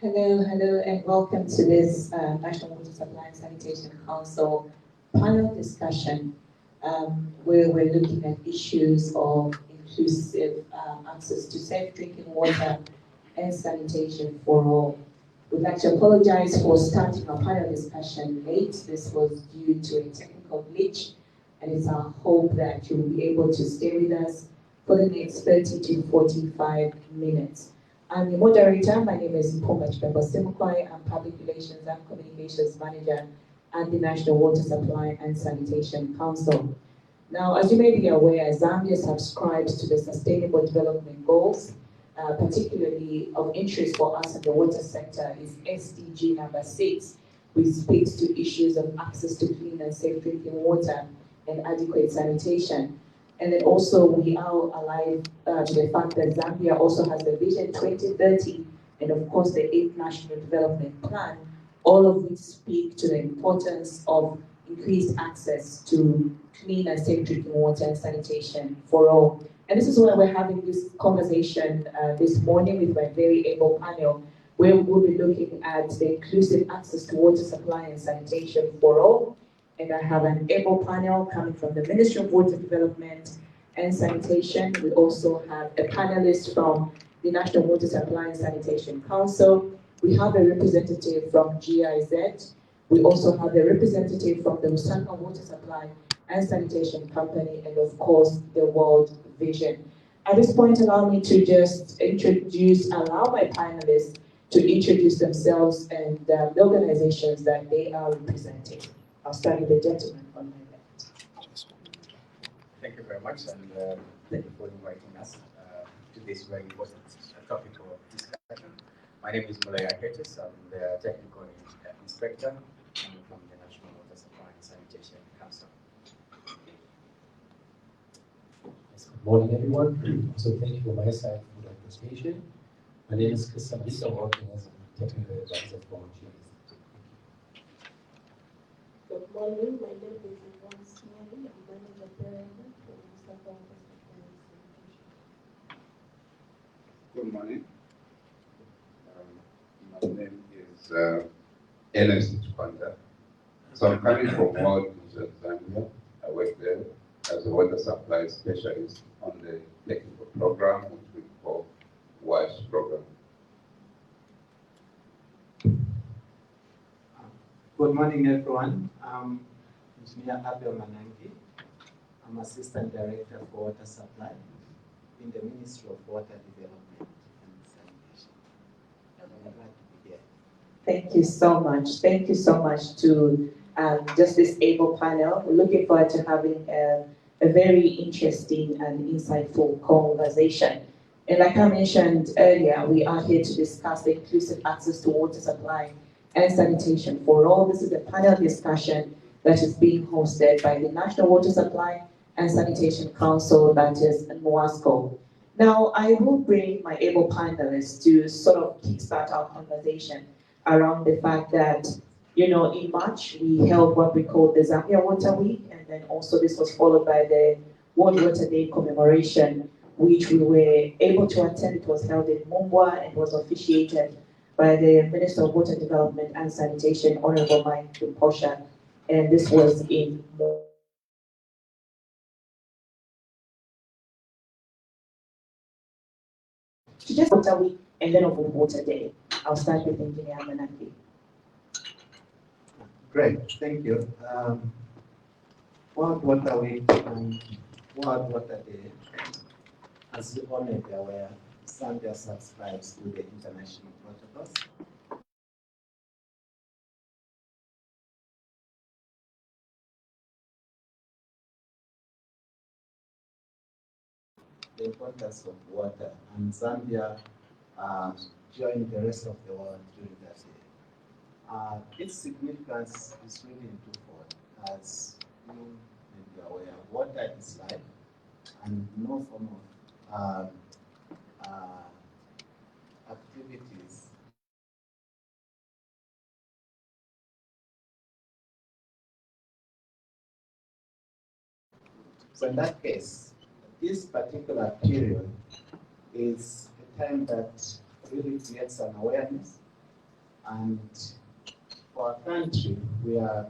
Hello, and welcome to this National Water Supply and Sanitation Council panel discussion, where we're looking at issues of inclusive access to safe drinking water and sanitation for all. We'd like to apologize for starting our panel discussion late. This was due to a technical glitch, and it's our hope that you will be able to stay with us for the next 30 to 45 minutes. I'm the moderator. My name is Mpomba Simukwai. I'm Public Relations and Communications Manager at the National Water Supply and Sanitation Council. Now, as you may be aware, Zambia subscribes to the Sustainable Development Goals. Particularly of interest for us in the water sector is SDG number 6, which speaks to issues of access to clean and safe drinking water and adequate sanitation. And then also we are alive to the fact that Zambia also has the Vision 2030 and of course the 8th National Development Plan, all of which speak to the importance of increased access to clean and safe drinking water and sanitation for all. And this is why we're having this conversation this morning with my very able panel, where we'll be looking at the inclusive access to water supply and sanitation for all. And I have an able panel coming from the Ministry of Water Development and Sanitation. We also have a panelist from the National Water Supply and Sanitation Council. We have a representative from GIZ. We also have a representative from the Lusaka Water Supply and Sanitation Company, and of course, the World Vision. At this point, allow me to just allow my panelists to introduce themselves and the organizations that they are representing. I'll start with the gentleman on my left. Thank you very much, and thank you for inviting us to this very important topic of discussion. My name is Mulaya Ketis. I'm the Technical Inspector from the National Water Supply and Sanitation Council. Good morning, everyone. So thank you from my side for the presentation. My name is Chris Sambiso. I'm working as a technical advisor for GIZ. Good morning, my name is Yvonne Smiley. I'm manager parent for Lusaka Water Supply and Sanitation. Good morning. My name is Ernest Chipanda. So I'm coming from World Vision, Zambia. I work there as a water supply specialist on the technical program, which we call WASH program. Good morning, everyone. I'm Engineer Abel Manangi. I'm Assistant Director for Water Supply in the Ministry of Water Development and Sanitation. I'm glad to be here. Thank you so much. Thank you so much to just this able panel. We're looking forward to having a very interesting and insightful conversation. And like I mentioned earlier, we are here to discuss the inclusive access to water supply and sanitation for all. This is a panel discussion that is being hosted by the National Water Supply and Sanitation Council, that is MWASCO. Now, I will bring my able panelists to sort of kickstart our conversation around the fact that, you know, in March, we held what we call the Zambia Water Week, and then also this was followed by the World Water Day commemoration, which we were able to attend. It was held in Mumbwa and was officiated by the Minister of Water Development and Sanitation, Honorable Mike Posha, and this was in just Water Week and then over Water Day. I'll start with Engineer Manaki. Great, thank you. World Water Week and World Water Day, as you all may be aware, Zambia subscribes to the international protocols. The importance of water, and Zambia joined the rest of the world during that day. Its significance is really twofold. As you may be aware, water is life, and no form of activities So in that case, this particular period is a time that really creates an awareness And for our country, we are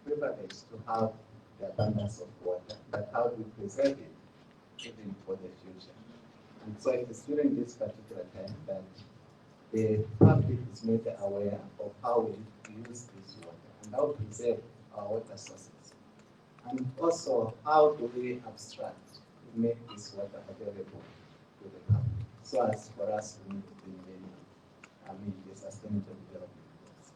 privileged to have the abundance of water, but how do we preserve it even for the future? And so it is during this particular time that the public is made aware of how we use this water and how to preserve our water sources. And also, how do we abstract to make this water available to the public so as for us to meet the sustainable development goals.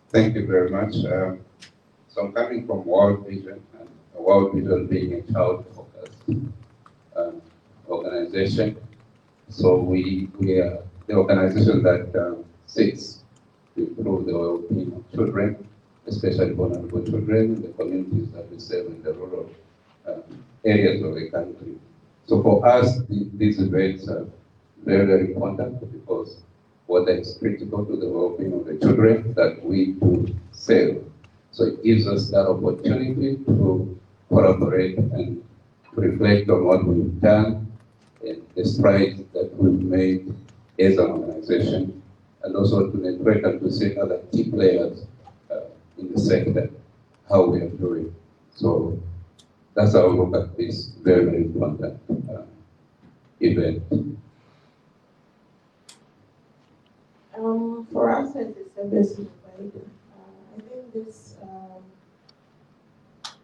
Thank you very much. So I'm coming from World Vision, and World Vision being a child-focused organization. So we are the organization that seeks to improve the well-being of children, especially vulnerable children in the communities that we serve in the rural areas of the country. So for us, these events are very, very important because water is critical to the well-being of the children that we do serve. So it gives us that opportunity to collaborate and to reflect on what we've done and the strides that we've made as an organization, and also to network and to see other key players in the sector, how we are doing. So that's how we look at this very, very important event. For us as a service provider, I think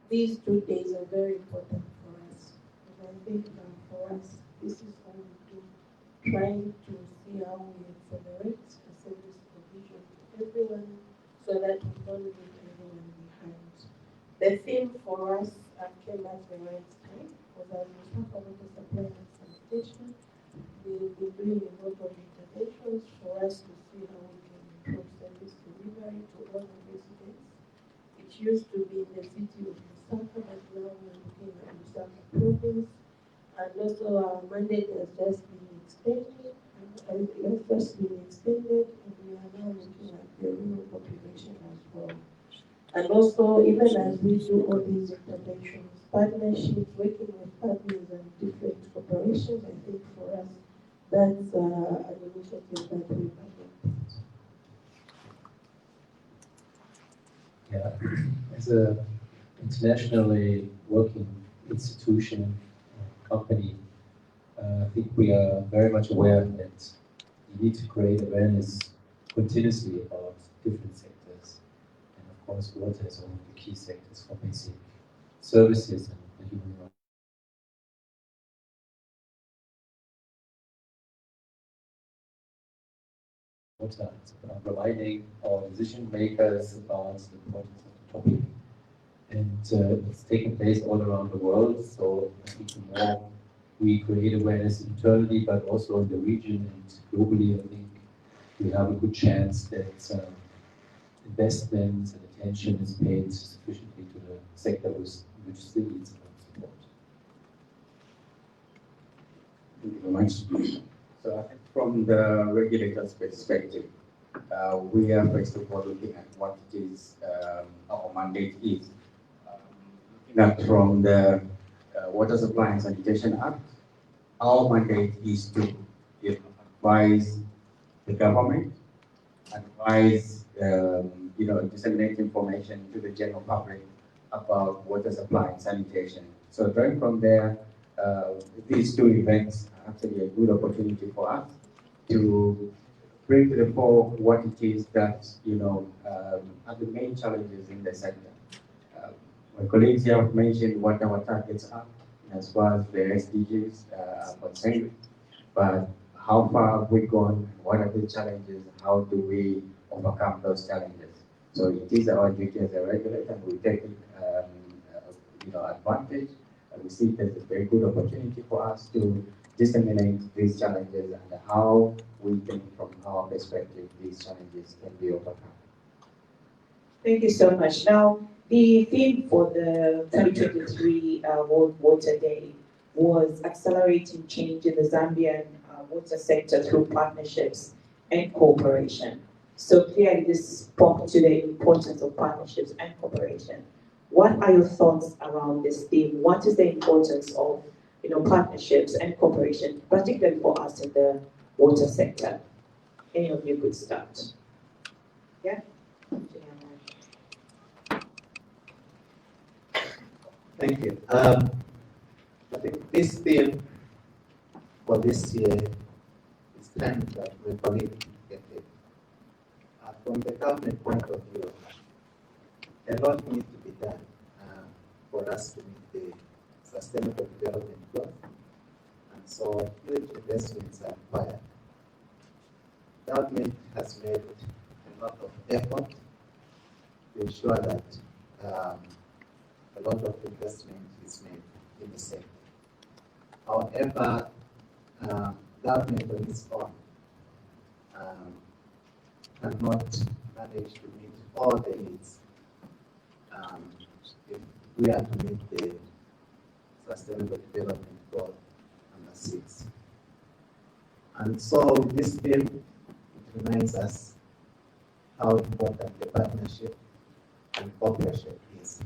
these 2 days are very important for us. And I think for us, this is what we do, trying to see how we accelerate the service provision to everyone so that we don't leave anyone behind. The theme for us came at the right time because as we talk about the supply and sanitation, we've been doing a lot of interventions for us to see how we can improve service delivery to all the residents. It used to be in the city of Lusaka, but now we're looking at Lusaka province. And also our mandate has just been extended, and we are now looking at the rural population as well. And also, even as we do all these interventions, partnerships, working with partners and different corporations, I think for us, that's an initiative that we have. Yeah, as an internationally working institution, company, I think we are very much aware that you need to create awareness continuously about different sectors. And of course, water is one of the key sectors for basic services and the human rights. Water, it's about reminding our decision makers about the importance of the topic. And it's taking place all around the world, so I think the more we create awareness internally, but also in the region and globally, I think we have a good chance that investment and attention is paid sufficiently to the sector which still needs support. Thank you very much. So I think from the regulator's perspective, we are first of all looking at what it is our mandate is. Looking at from the Water Supply and Sanitation Act, our mandate is to advise the government, advise, disseminate information to the general public about water supply and sanitation. So drawing from there, these two events are actually a good opportunity for us to bring to the fore what it is that, are the main challenges in the sector. My colleagues here have mentioned what our targets are as far as the SDGs are concerned, but how far have we gone? What are the challenges? How do we overcome those challenges? So it is our duty as a regulator, and we take it, advantage. And we see it as a very good opportunity for us to disseminate these challenges and how we think, from our perspective, these challenges can be overcome. Thank you so much. Now, the theme for the 2023 World Water Day was accelerating change in the Zambian water sector through partnerships and cooperation. So clearly this spoke to the importance of partnerships and cooperation. What are your thoughts around this theme? What is the importance of partnerships and cooperation, particularly for us in the water sector? Any of you could start. Yeah? Thank you. I think this theme for this year is time that we believe get it. From the government point of view, a lot needs to be done for us to meet the sustainable development goals. And so huge investments are required. Government has made a lot of effort to ensure that a lot of investment is made in the sector. However, government on its own cannot manage to meet all the needs if we are to meet the Sustainable Development Goal number 6. And so with this theme, it reminds us how important the partnership and cooperation is.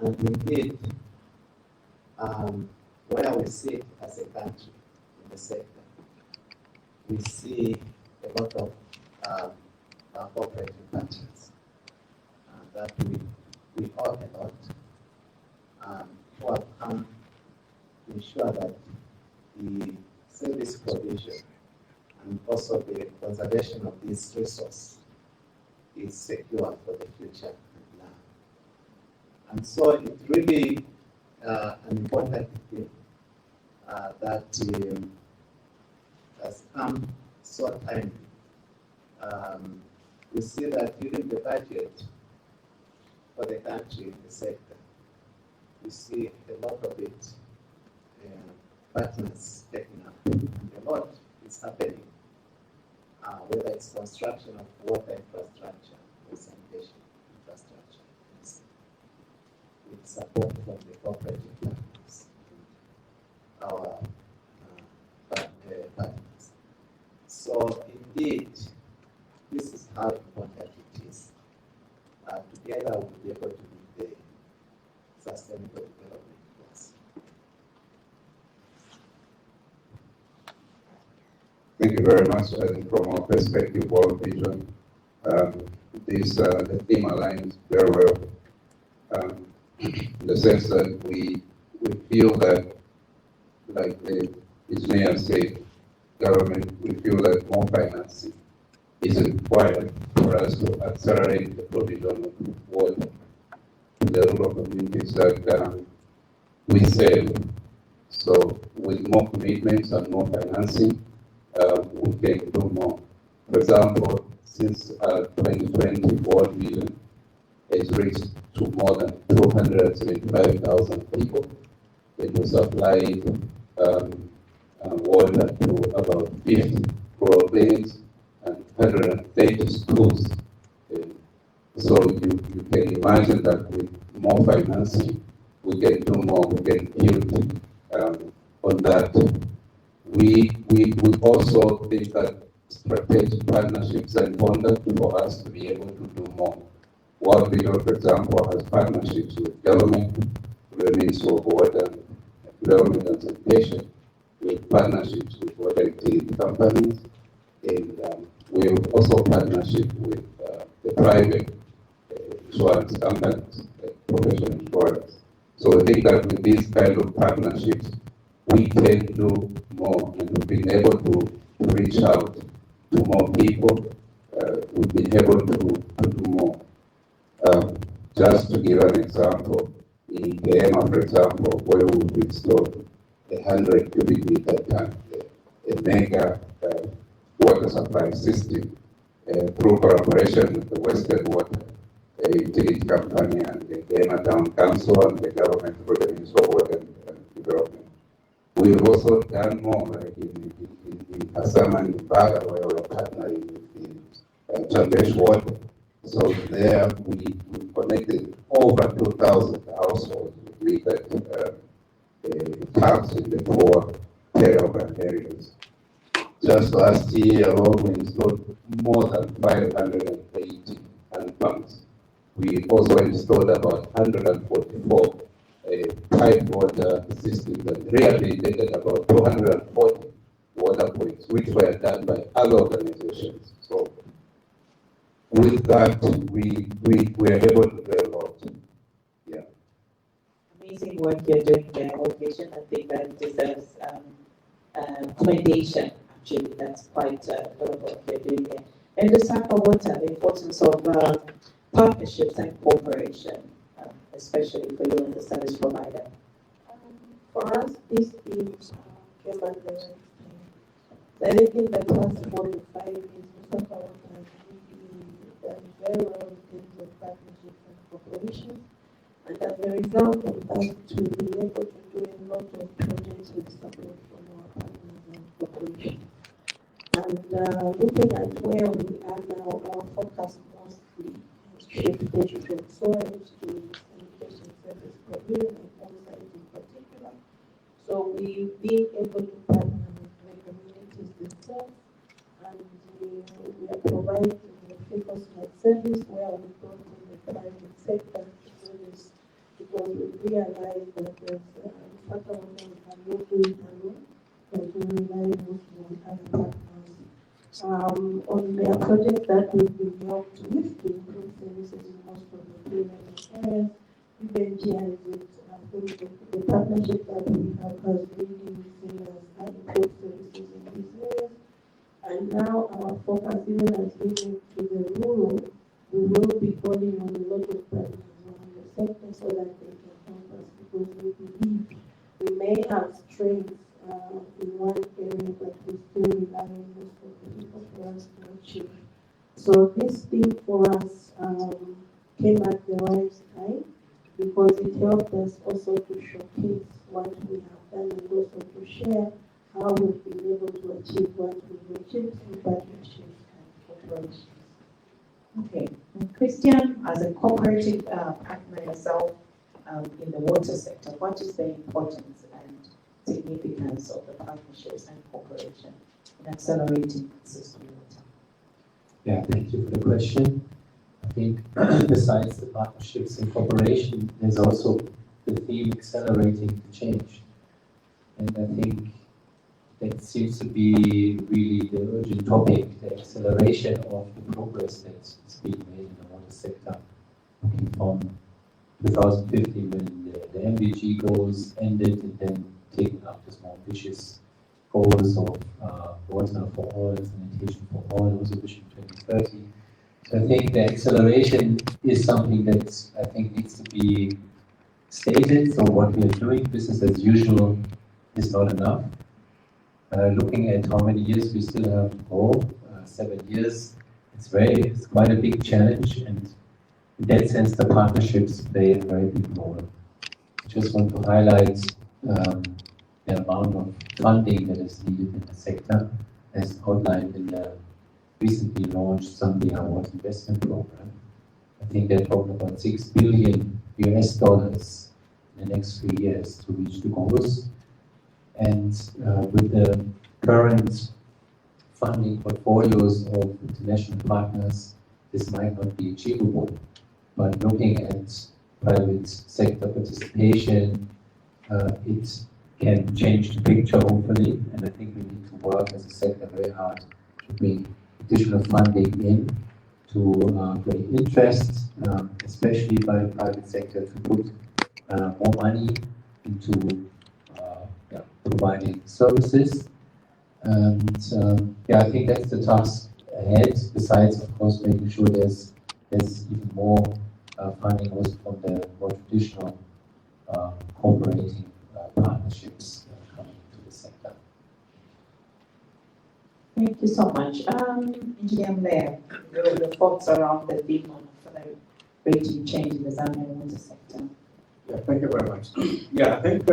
And indeed, where we sit as a country in the sector, we see a lot of cooperative partners that we owe a lot who have come to ensure that the service provision and also the conservation of this resource is secure for the future and now. And so it's really an important thing that has come so timely. We see that during the budget for the country in the sector, we see a lot of it partners taking up, and a lot is happening, whether it's construction of water infrastructure or sanitation infrastructure, with support from the cooperative partners, our partners. So indeed, this is how important it is. Together we'll be able to meet the sustainable development goals. Thank you very much. I think from our perspective, World Vision, the theme aligns very well. In the sense that we feel that, like the engineer said, government, we feel that more financing is required for us to accelerate the provision of water to the rural communities that we serve. So with more commitments and more financing, we can do more. For example, since 2020, World Vision has reached to more than 275,000 people. It was supplied water to about 50 rural clinics and 130 schools. So you can imagine that with more financing, we can do more, we can build on that. We also think that strategic partnerships are important for us to be able to do more. World Vision, for example, has partnerships with government, the Ministry of Water, Development and Sanitation, with partnerships with water utility companies, and we have also partnership with the private insurance companies, professional insurance. So I think that with these kind of partnerships, we can do more, and we've been able to reach out to more people. We've been able to do more. Just to give an example, in Kenya, for example, where we've installed 100 cubic meter tank, a mega water supply system through collaboration with the Western Water utility company and the Kenya Town Council and the government for the Ministry of Water and Development. We've also done more, like in Assam and Baga, where we're partnering with the Chandesh Water. So there we connected over 2,000 households with metered taps in the 4 peri-urban areas. Just last year alone, we installed more than 580 hand pumps We also installed about 144 pipe water systems and rehabilitated about 240 water points, which were done by other organizations. So with that, we were able to do a lot. Yeah. Amazing work you're doing there, Motivation. I think that deserves commendation. Actually, that's quite a lot of work you're doing there. And the Sapa Water, the importance of partnerships and cooperation, especially for you as a service provider. For us, this is came at the right time. I think in the past 45 years, Mustafa Water has really done very well in terms of partnerships and cooperation. And as a result of that, to be able to do a lot of projects with support from our partners and corporations. And looking at where we are now, our focus mostly has shifted from soils to sanitation service provision and on-site in particular. So we've been able to partner with the communities themselves, and we are providing the focus-led service where we brought in the private sector to do this, because we realized that there's factor one we cannot do it alone, but we rely mostly on other partners. On their projects that we've been helped with to improve services in most of the pre-level areas, even GIZ, the partnership that we have has really seen us improve services in these areas. And now our focus, even as we move to the rural, we will be calling on a lot of partners around the sector so that they can help us, because we believe we may have strengths in one area, but we still rely on most of the people for us to achieve. So this thing for us came at the right time, because it helped us also to showcase what we have done and also to share how we've been able to achieve what we've achieved in partnerships and cooperations. Okay. And Christian, as a cooperative partner yourself in the water sector, what is the importance and significance of the partnerships and cooperation in accelerating access to water? Yeah, thank you for the question. I think besides the partnerships and cooperation, there's also the theme accelerating the change. And I think that seems to be really the urgent topic, the acceleration of the progress that's being made in the water sector. Looking from 2015 when the MDG goals ended, and then taking up this more ambitious goals of water for all, sanitation for all, also Vision 2030. So I think the acceleration is something that I think needs to be stated. So what we are doing, business as usual, is not enough. Looking at how many years we still have to go, 7 years, it's quite a big challenge, and in that sense, the partnerships play a very big role. I just want to highlight the amount of funding that is needed in the sector, as outlined in the recently launched Zambia Water Investment Program. I think they're talking about $6 billion in the next 3 years to reach the goals. And with the current funding portfolios of international partners, this might not be achievable. But looking at private sector participation, it can change the picture, hopefully. And I think we need to work as a sector very hard to bring additional funding in to bring interest, especially by the private sector, to put more money into providing services. And I think that's the task ahead, besides, of course, making sure there's even more funding also from the more traditional cooperating partnerships coming into the sector. Thank you so much. Engineer Blair, your thoughts around the theme of accelerating change in the Zambian water sector? Yeah, thank you very much. Yeah, I think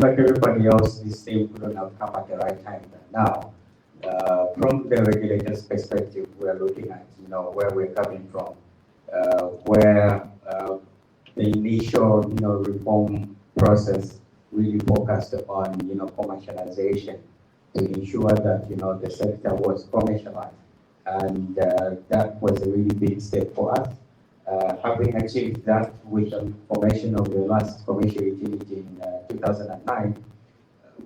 like everybody else, this thing couldn't have come at the right time now. From the regulator's perspective, we are looking at where we're coming from, where the initial reform process really focused on commercialization to ensure that the sector was commercialized, and that was a really big step for us. Having achieved that with the formation of the last commercial utility in 2009,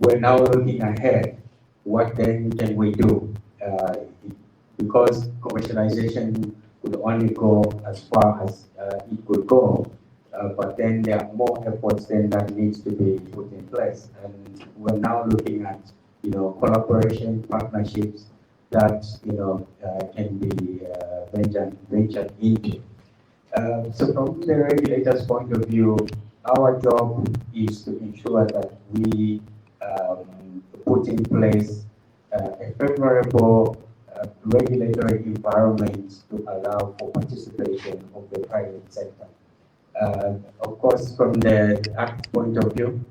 we're now looking ahead. What then can we do? Because commercialization could only go as far as it could go, but then there are more efforts then that needs to be put in place. And we're now looking at, collaboration, partnerships that, can be ventured into. So from the regulator's point of view, our job is to ensure that we put in place a favorable regulatory environment to allow for participation of the private sector. Of course, from the Act point of view,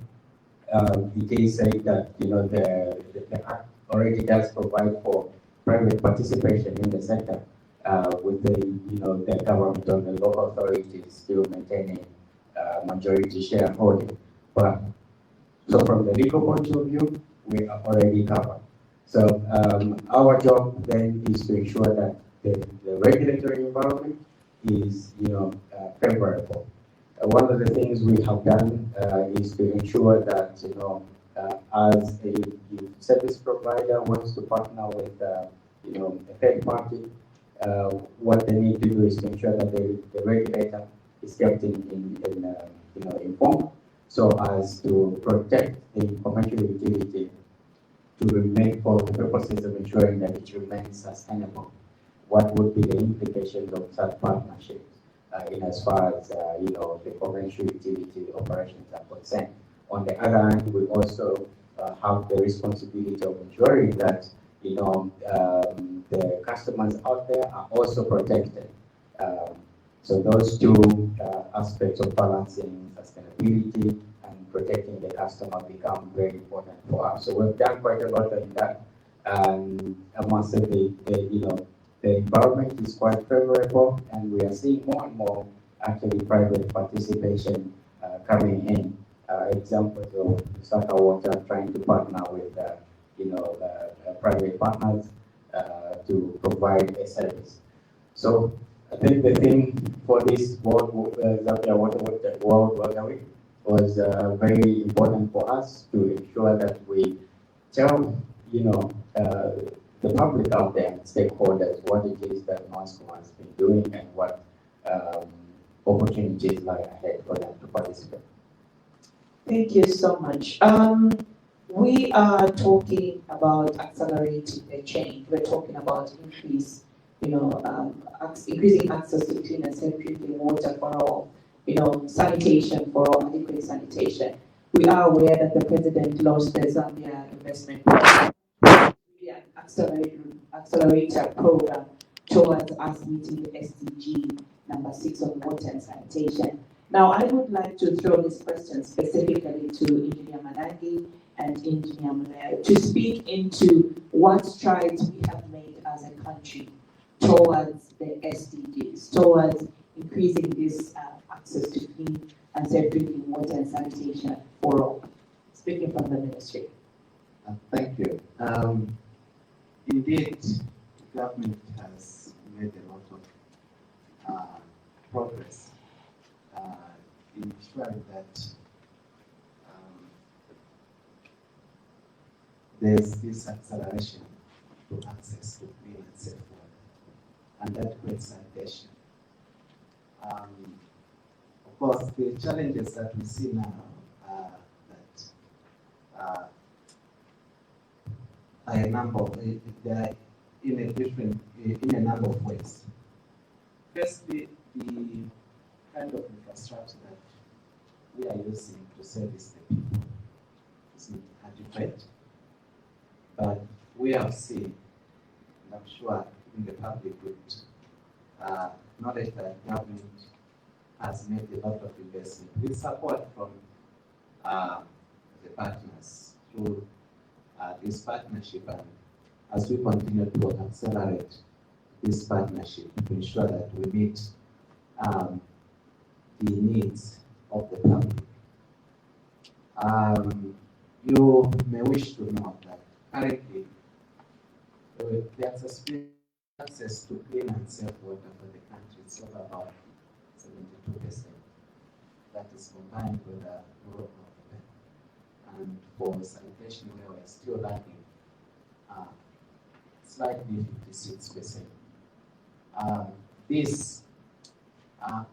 it is said that the Act already does provide for private participation in the sector, with the government and the local authorities still maintaining majority shareholding. But so from the legal point of view, we are already covered. So our job then is to ensure that the regulatory environment is favorable. One of the things we have done is to ensure that as a service provider wants to partner with a third party, what they need to do is to ensure that the regulator is kept informed, so as to protect the commercial utility to remain for the purposes of ensuring that it remains sustainable. What would be the implications of such partnerships in as far as the commercial utility operations are concerned? On the other hand, we also have the responsibility of ensuring that the customers out there are also protected. So those two aspects of balancing sustainability and protecting the customer become very important for us. So we've done quite a lot in that, and I must say the environment is quite favorable, and we are seeing more and more actually private participation coming in. Examples of Saka Water trying to partner with private partners to provide a service. So I think the thing for this Zambia World Water Week was very important for us to ensure that we tell the public out there and stakeholders what it is that NOASCO has been doing and what opportunities lie ahead for them to participate. Thank you so much. We are talking about accelerating the change. We're talking about increasing access to clean and safe drinking water for all, sanitation for all, adequate sanitation. We are aware that the president launched the Zambia investment program, an accelerator program towards us meeting the SDG number 6 on water and sanitation. Now, I would like to throw this question specifically to Engineer Manangi and Engineer Mulero to speak into what strides we have made as a country towards the SDGs, towards increasing this access to clean and safe drinking water and sanitation for all. Speaking from the ministry. Thank you. Indeed, the government has made a lot of progress in ensuring that there's this acceleration to access to clean and safe water, and that creates sanitation. Of course, the challenges that we see now are that a number of they are in a number of ways. Firstly, the kind of infrastructure that we are using to service the people is not adequate. But we have seen, and I'm sure in the public would knowledge that government has made a lot of investment with support from the partners through this partnership, and as we continue to accelerate this partnership to ensure that we meet the needs of the public. You may wish to know that currently the access to clean and safe water for the country is over about 72%. That is combined with the rural development. And for sanitation, where we're still lagging, slightly 56%. This,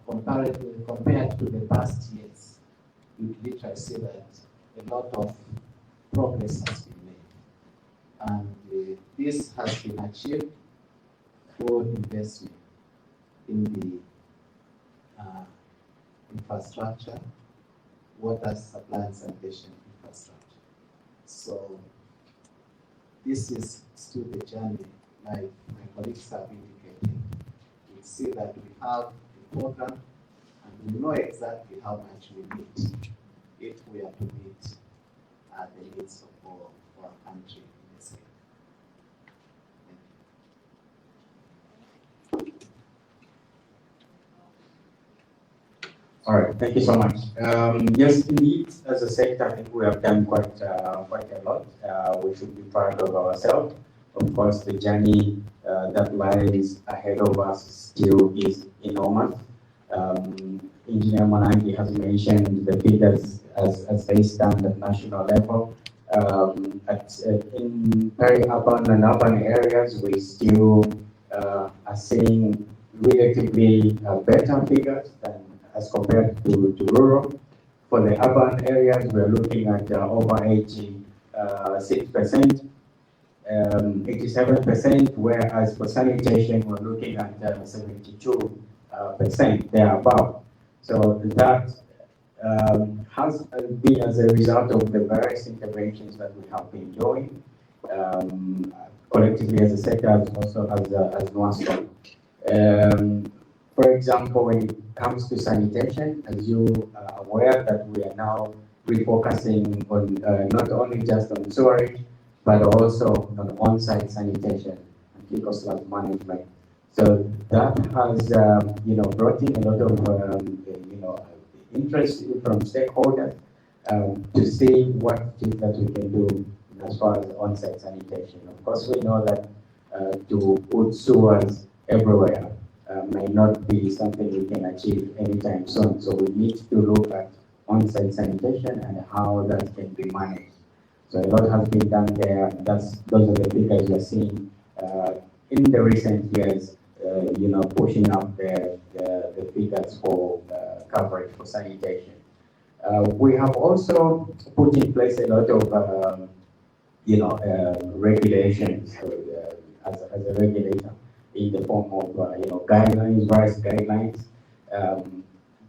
compared to the past years, you can literally see that a lot of progress has been made. And this has been achieved through investment in the infrastructure, water supply and sanitation infrastructure. So this is still the journey, like my colleagues have indicated. We see that we have a program and we know exactly how much we need if we are to meet the needs of our country in this area. All right, thank you so much. Yes, indeed, as a sector, I think we have done quite a lot. We should be proud of ourselves. Of course, the journey that lies ahead of us still is enormous. Engineer Monangi has mentioned the figures as they stand at national level. In peri-urban and urban areas, we still are seeing relatively better figures than as compared to rural. For the urban areas, we're looking at over 86%, 87%, whereas for sanitation, we're looking at 72% thereabove. So that has been as a result of the various interventions that we have been doing collectively as a sector, as also as NWASCO. For example, when it comes to sanitation, as you are aware that we are now refocusing on not only just on sewerage, but also on on-site sanitation and fecal sludge management. So that has brought in a lot of interest from stakeholders to see what it is that we can do as far as on-site sanitation. Of course, we know that to put sewers everywhere may not be something we can achieve anytime soon. So we need to look at on-site sanitation and how that can be managed. So a lot has been done there. Those are the figures we're seeing in the recent years. Pushing up the figures for coverage for sanitation. We have also put in place a lot of regulations as a regulator, in the form of guidelines, various guidelines.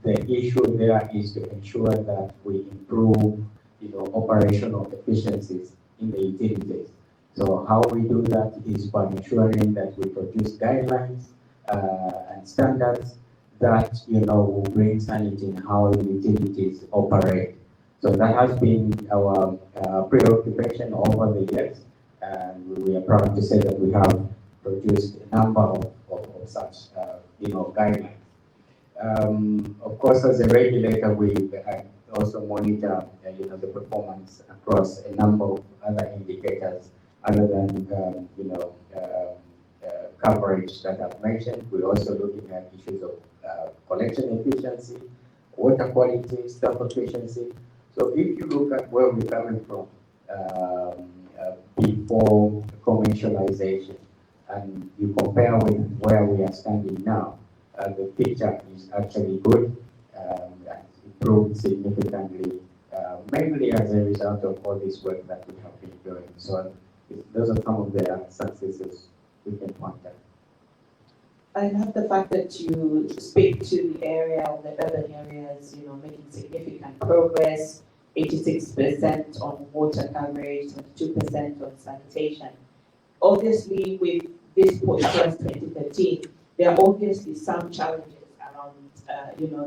The issue there is to ensure that we improve operational efficiencies in the utilities. So how we do that is by ensuring that we produce guidelines and standards that will bring sanity in how the utilities operate. So that has been our preoccupation over the years, and we are proud to say that we have produced a number of such guidelines. Of course, as a regulator, we also monitor the performance across a number of other indicators other than coverage that I've mentioned. We're also looking at issues of collection efficiency, water quality, staff efficiency. So if you look at where we're coming from before commercialization, and you compare with where we are standing now, the picture is actually good and improved significantly, mainly as a result of all this work that we have been doing. So those are some of the successes we can point at. I love the fact that you speak to the area of the urban areas, making significant progress, 86% on water coverage, 22% on sanitation. Obviously, with this push towards 2013, there are obviously some challenges around,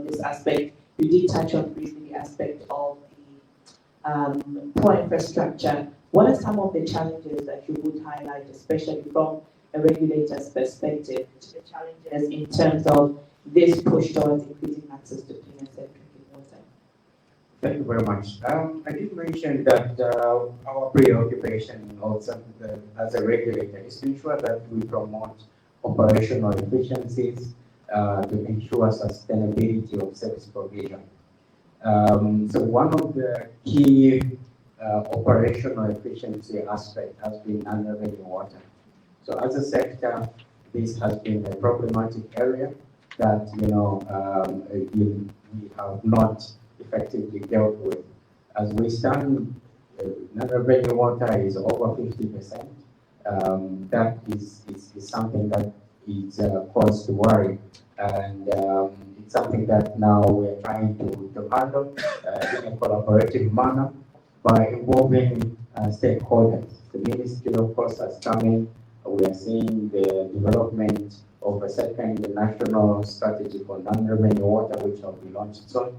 this aspect. You did touch on briefly the aspect of the poor infrastructure. What are some of the challenges that you would highlight, especially from a regulator's perspective, the challenges in terms of this push towards increasing access to clean and safe drinking water? Thank you very much. I did mention that our preoccupation also as a regulator is to ensure that we promote operational efficiencies to ensure sustainability of service provision. So one of the key operational efficiency aspect has been non-revenue water. So as a sector, this has been a problematic area that we have not effectively dealt with. As we stand, non-revenue water is over 50%. That is something that is cause to worry, and it's something that now we're trying to handle in a collaborative manner by involving stakeholders. The ministry, of course, has come in. We are seeing the development of a second national strategy for non-revenue water, which will be launched soon.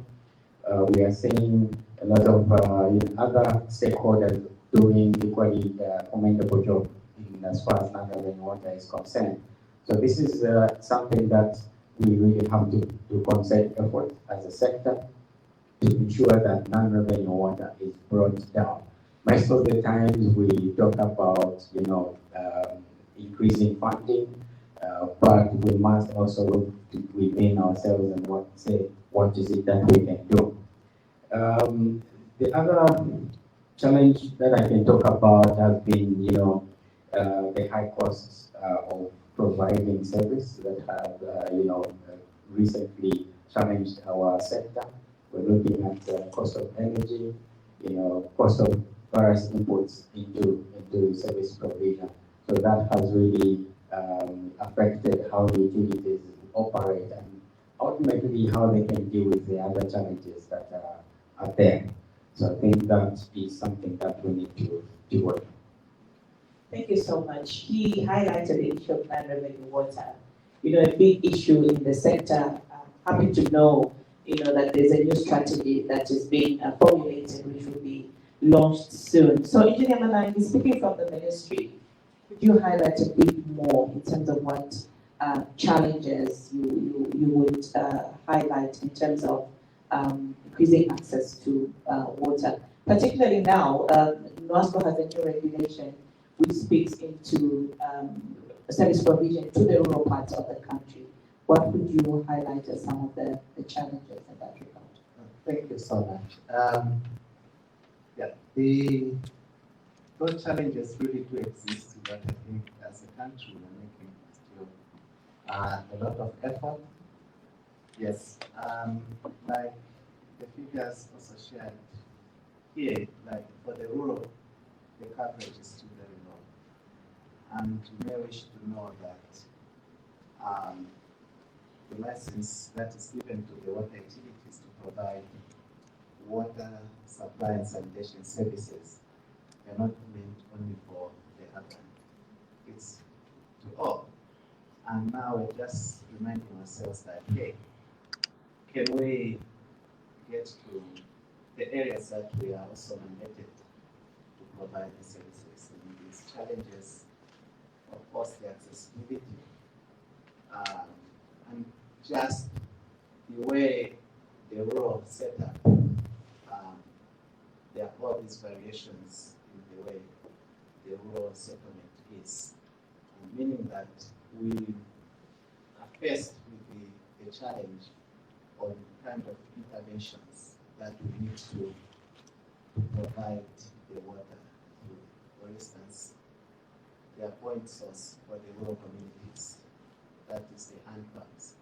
We are seeing a lot of other stakeholders doing equally commendable job in as far as non-revenue water is concerned. So this is something that we really have to concerted effort as a sector to ensure that non-revenue water is brought down. Most of the times we talk about, increasing funding, but we must also look within ourselves and what is it that we can do. The other challenge that I can talk about has been, the high costs of providing service that have, recently challenged our sector. We're looking at cost of energy, cost of various inputs into service provision. So that has really affected how the utilities operate and ultimately how they can deal with the other challenges that are there. So I think that is something that we need to deal with. Thank you so much. He highlighted the issue of non-revenue water. A big issue in the sector. Happy to know, that there's a new strategy that is being formulated, which will be launched soon. So, Engineer Manangi, speaking from the ministry, could you highlight a bit more in terms of what challenges you would highlight in terms of increasing access to water? Particularly now, NOASCO has a new regulation which speaks into service provision to the rural parts of the country. What would you highlight as some of the challenges in that regard? Thank you so much. Those challenges really do exist, but I think as a country we're making still a lot of effort. Yes, like the figures also shared here, like for the rural, the coverage is still very low. And you may wish to know that the license that is given to the water utilities to provide water supply and sanitation services are not meant only for the urban. It's to all. And now we're just reminding ourselves that, hey, can we get to the areas that we are also mandated to provide the services? And these challenges, of course, the accessibility, and just the way the rural setup, there are all these variations in the way the rural settlement is, meaning that we are faced with the challenge of the kind of interventions that we need to provide the water to. For instance, their point source for the rural communities, that is the hand pumps,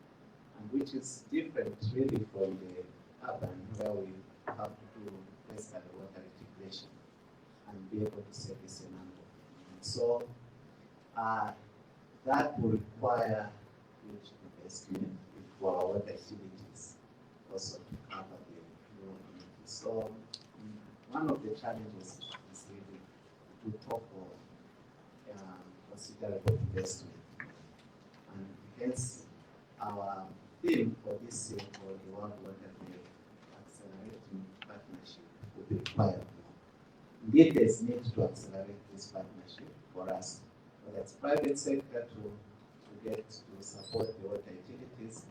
and which is different really from the urban where we have to do basically water integration and be able to service a number. So that will require huge investment for our water utilities also to cover the rural community. So one of the challenges is really to tackle considerable investment. And hence our theme for this year for the World Water Day, accelerating partnership will be required. Indeed, there's need to accelerate this partnership for us, whether it's private sector to get to support the water utilities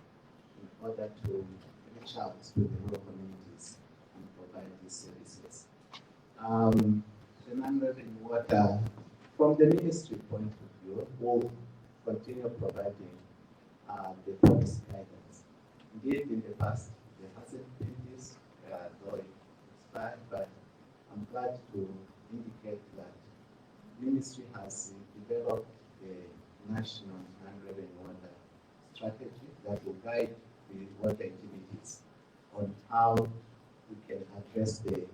in order to reach out to the rural communities and provide these services. The non-revenue water, from the ministry point of view, will continue providing the policy guidance. Indeed, in the past, there hasn't been this, though it expired, but I'm glad to indicate that Ministry has developed a national land revenue water strategy that will guide the water activities on how we can address the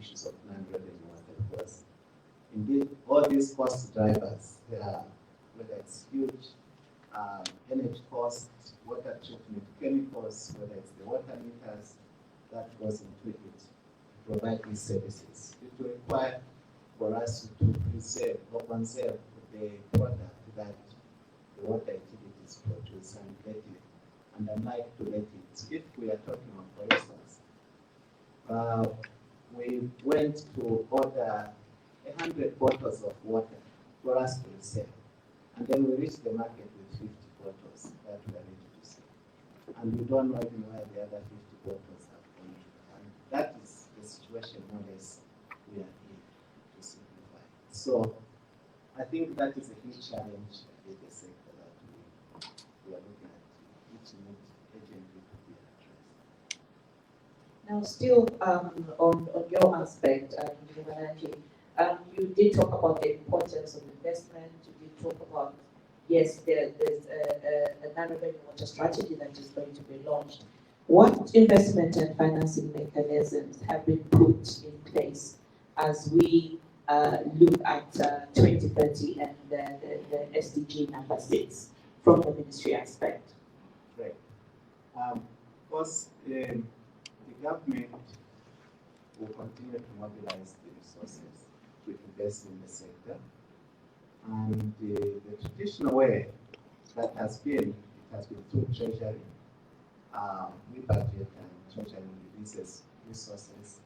issues of land revenue water, because indeed all these cost drivers, whether it's huge energy costs, water treatment chemicals, whether it's the water meters that goes into it to provide these services. It will require for us to preserve or conserve the product that the water activities produce and let it, and unlike to let it. If we are talking of, for instance, we went to order 100 bottles of water for us to resell, and then we reached the market with 50 bottles that we are ready to sell. And we don't know even where the other 50 bottles have gone to. And that is the situation more or less we are in, to simplify. So I think that is a huge challenge in the sector that we are looking at, which needs urgently to be addressed. Now, still on your aspect, Manaji, you did talk about the importance of investment. You did talk about, yes, there's a non-revenue water strategy that is going to be launched. What investment and financing mechanisms have been put in place as we look at 2030 and the SDG number 6 from the ministry aspect? Right. Of course, the government will continue to mobilize the resources to invest in the sector. And the traditional way that has been, it has been through Treasury. We budget and Treasury releases resources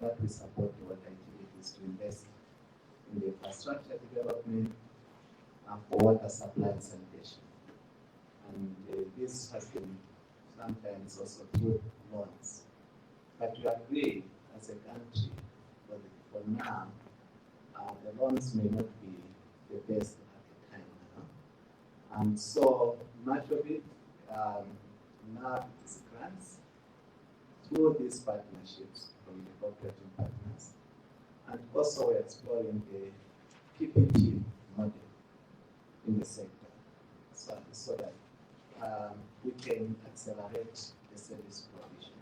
that will support the water activities to invest in the infrastructure development for water supply and sanitation. And this has been sometimes also through loans. But we agree as a country, for now, the loans may not be the best at the time. And so much of it now is grants through these partnerships from the cooperative partners. And also we're exploring the PPP model in the sector so that we can accelerate the service provision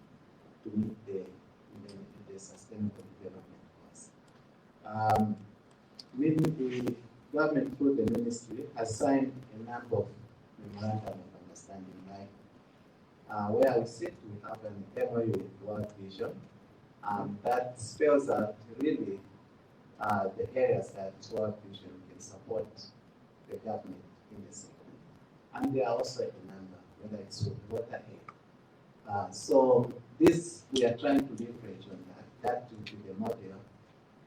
to meet the sustainable development goals. The government through the ministry has signed a number of memorandum of understanding, like where we sit, we have an MOU with World Vision that spells out really the areas that World Vision can support the government in the sector. And there are also a number, whether it's with water aid. So this, we are trying to leverage on that. That will be the model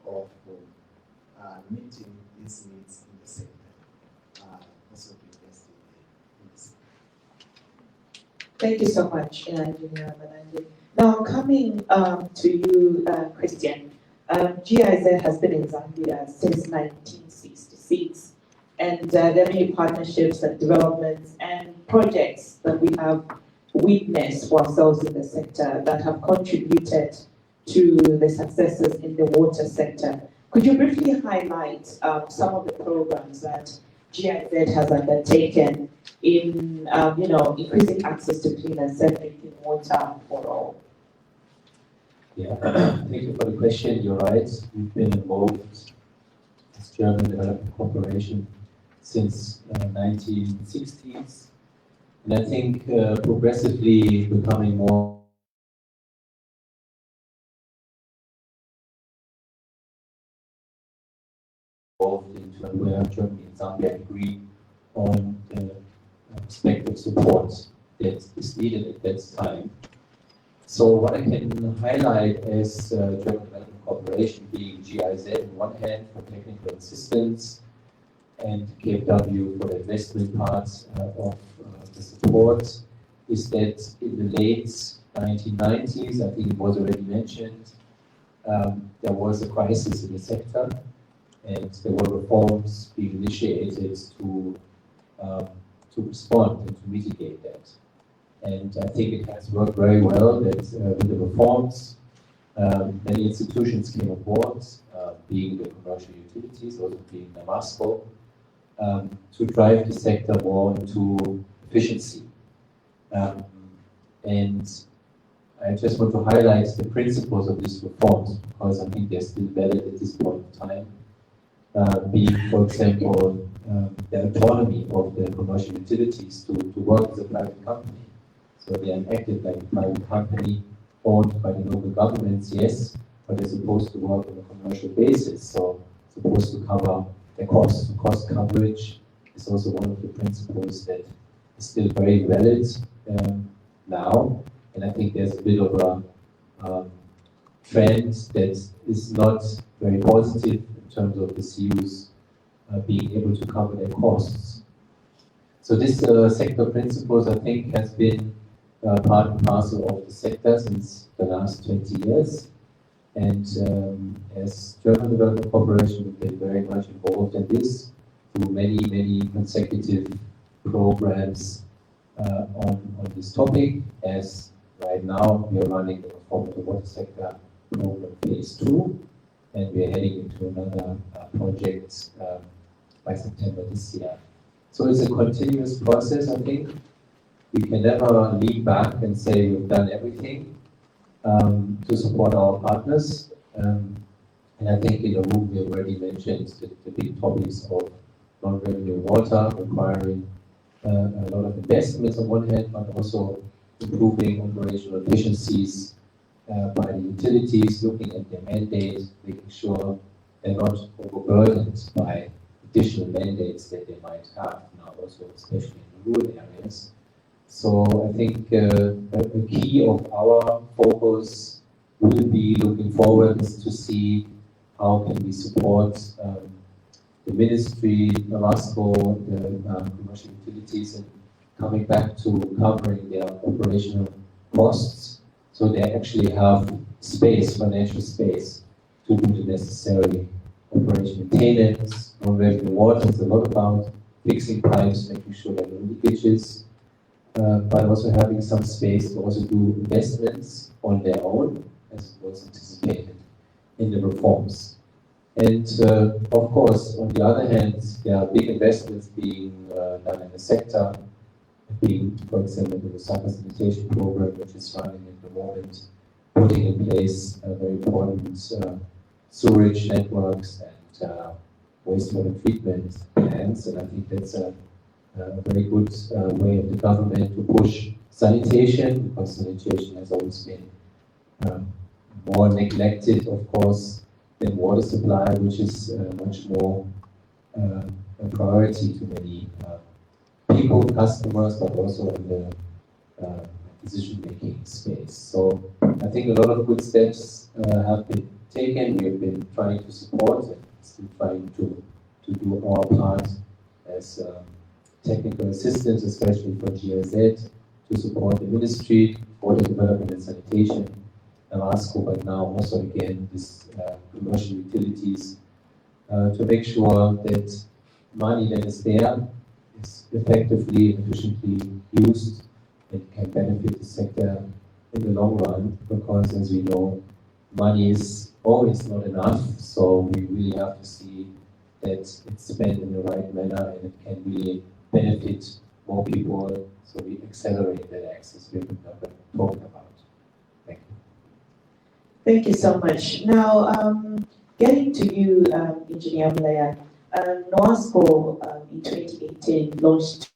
of meeting these needs in the sector, also to invest in the sector. Thank you so much, Engineer Mananje. Now, coming to you, Christian, GIZ has been in Zambia since 1966, and there are many partnerships and developments and projects that we have witnessed for ourselves in the sector that have contributed to the successes in the water sector. Could you briefly highlight some of the programs that GIZ has undertaken in increasing access to clean and safe drinking water for all? Yeah, thank you for the question. You're right. We've been involved as German Development Corporation since 1960s, and I think progressively becoming more involved into where Germany and Zambia agree on the respective support that is needed at that time. So what I can highlight as German Development Corporation being GIZ on one hand for technical assistance and KfW for the investment parts of the support is that in the late 1990s, I think it was already mentioned, there was a crisis in the sector and there were reforms being initiated to to respond and to mitigate that. And I think it has worked very well that with the reforms, many institutions came on board, being the commercial utilities, also being Damasco, to drive the sector more into efficiency. And I just want to highlight the principles of these reforms because I think they're still valid at this point in time. Being, for example, the autonomy of the commercial utilities to work as a private company. So they are active like a private company owned by the local governments, yes, but they're supposed to work on a commercial basis. So supposed to cover the cost. Cost coverage is also one of the principles that is still very valid now. And I think there's a bit of a trend that is not very positive in terms of the CUs being able to cover their costs. So this sector principles, I think, has been part and parcel of the sector since the last 20 years. And as German Development Corporation, we've been very much involved in this through many, many consecutive programs on this topic. As right now, we are running the Reform of the Water Sector Program Phase 2, and we are heading into another project by September this year. So it's a continuous process, I think. We can never lean back and say we've done everything to support our partners. And I think in the room we already mentioned the big topics of non-revenue water requiring a lot of investments on one hand, but also improving operational efficiencies by the utilities, looking at their mandate, making sure they're not overburdened by additional mandates that they might have now, also especially in rural areas. So I think a key of our focus will be looking forward is to see how can we support the ministry, Damasco, the commercial utilities, and coming back to covering their operational costs, so they actually have space, financial space, to do the necessary operation maintenance. Non-revenue water is a lot about fixing pipes, making sure there are no leakages, but also having some space to also do investments on their own, as was anticipated in the reforms. And of course, on the other hand, there are big investments being done in the sector, being, for example, the Sanitation program, which is running at the moment, putting in place very important sewage networks and wastewater treatment plants. And I think that's a very good way of the government to push sanitation, because sanitation has always been more neglected, of course, than water supply, which is much more a priority to many people, customers, but also in the decision-making space. So I think a lot of good steps have been taken. We have been trying to support and still trying to do our part as technical assistance, especially for GIZ, to support the ministry, water development and sanitation, Damasco, but now also again this commercial utilities, to make sure that money that is there is effectively and efficiently used and can benefit the sector in the long run, because as we know, money is always not enough, so we really have to see that it's spent in the right manner and it can really benefit more people, so we accelerate that access we've been talking about. Thank you. Thank you so much. Now, getting to you, Engineer Malaya, NOASCO in 2018 launched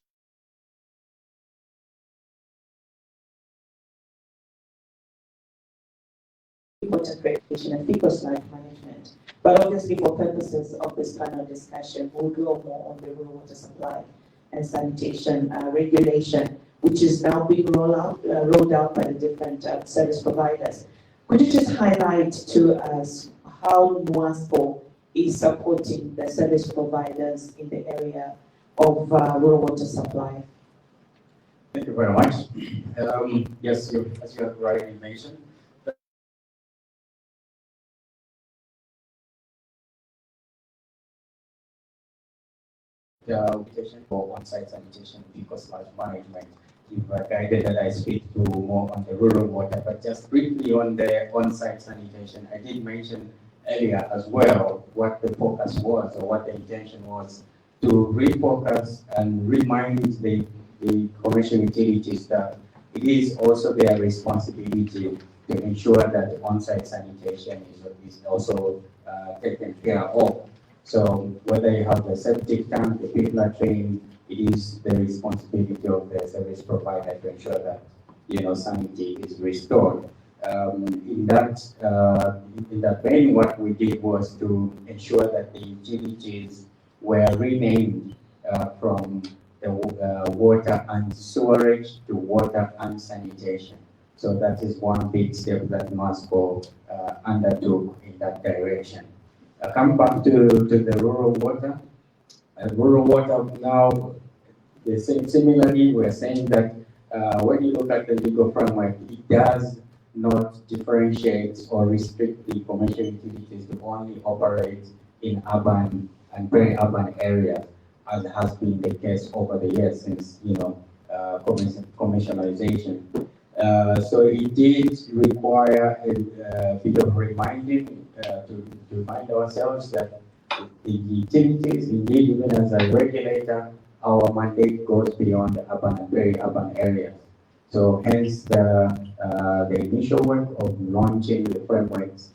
water creation and focus life management. But obviously, for purposes of this panel discussion, we'll go more on the rural water supply and sanitation regulation, which is now being rolled out by the different service providers. Could you just highlight to us how NOASCO is supporting the service providers in the area of rural water supply? Thank you very much. Yes, as you have rightly mentioned, application for on-site sanitation because large management. You've guided that I speak to more on the rural water, but just briefly on the on-site sanitation, I did mention earlier as well what the focus was or what the intention was to refocus and remind the commercial utilities that it is also their responsibility to ensure that on-site sanitation is also taken care of. So whether you have the septic tank, the people are trained, it is the responsibility of the service provider to ensure that sanity is restored. In that vein, what we did was to ensure that the utilities were renamed from the water and sewerage to water and sanitation. So that is one big step that Moscow undertook in that direction. Coming back to the rural water. Rural water now, similarly, we're saying that when you look at the legal framework, it does not differentiate or restrict the commercial utilities to only operate in urban and peri-urban areas, as has been the case over the years since commercialization. So it did require a bit of reminding to remind ourselves that the utilities, indeed, even as a regulator, our mandate goes beyond the urban and peri-urban areas. So hence the initial work of launching the frameworks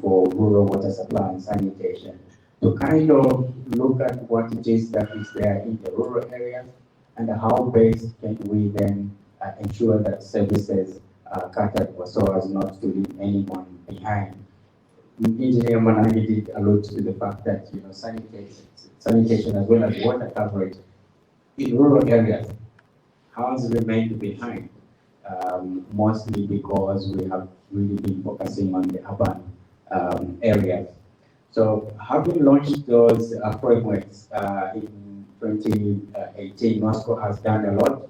for rural water supply and sanitation to kind of look at what it is that is there in the rural areas and how best can we then ensure that services are catered for so as not to leave anyone behind. Engineer Managi did allude to the fact that sanitation as well as water coverage in rural areas has remained behind, mostly because we have really been focusing on the urban areas. So having launched those frameworks in 2018, Moscow has done a lot.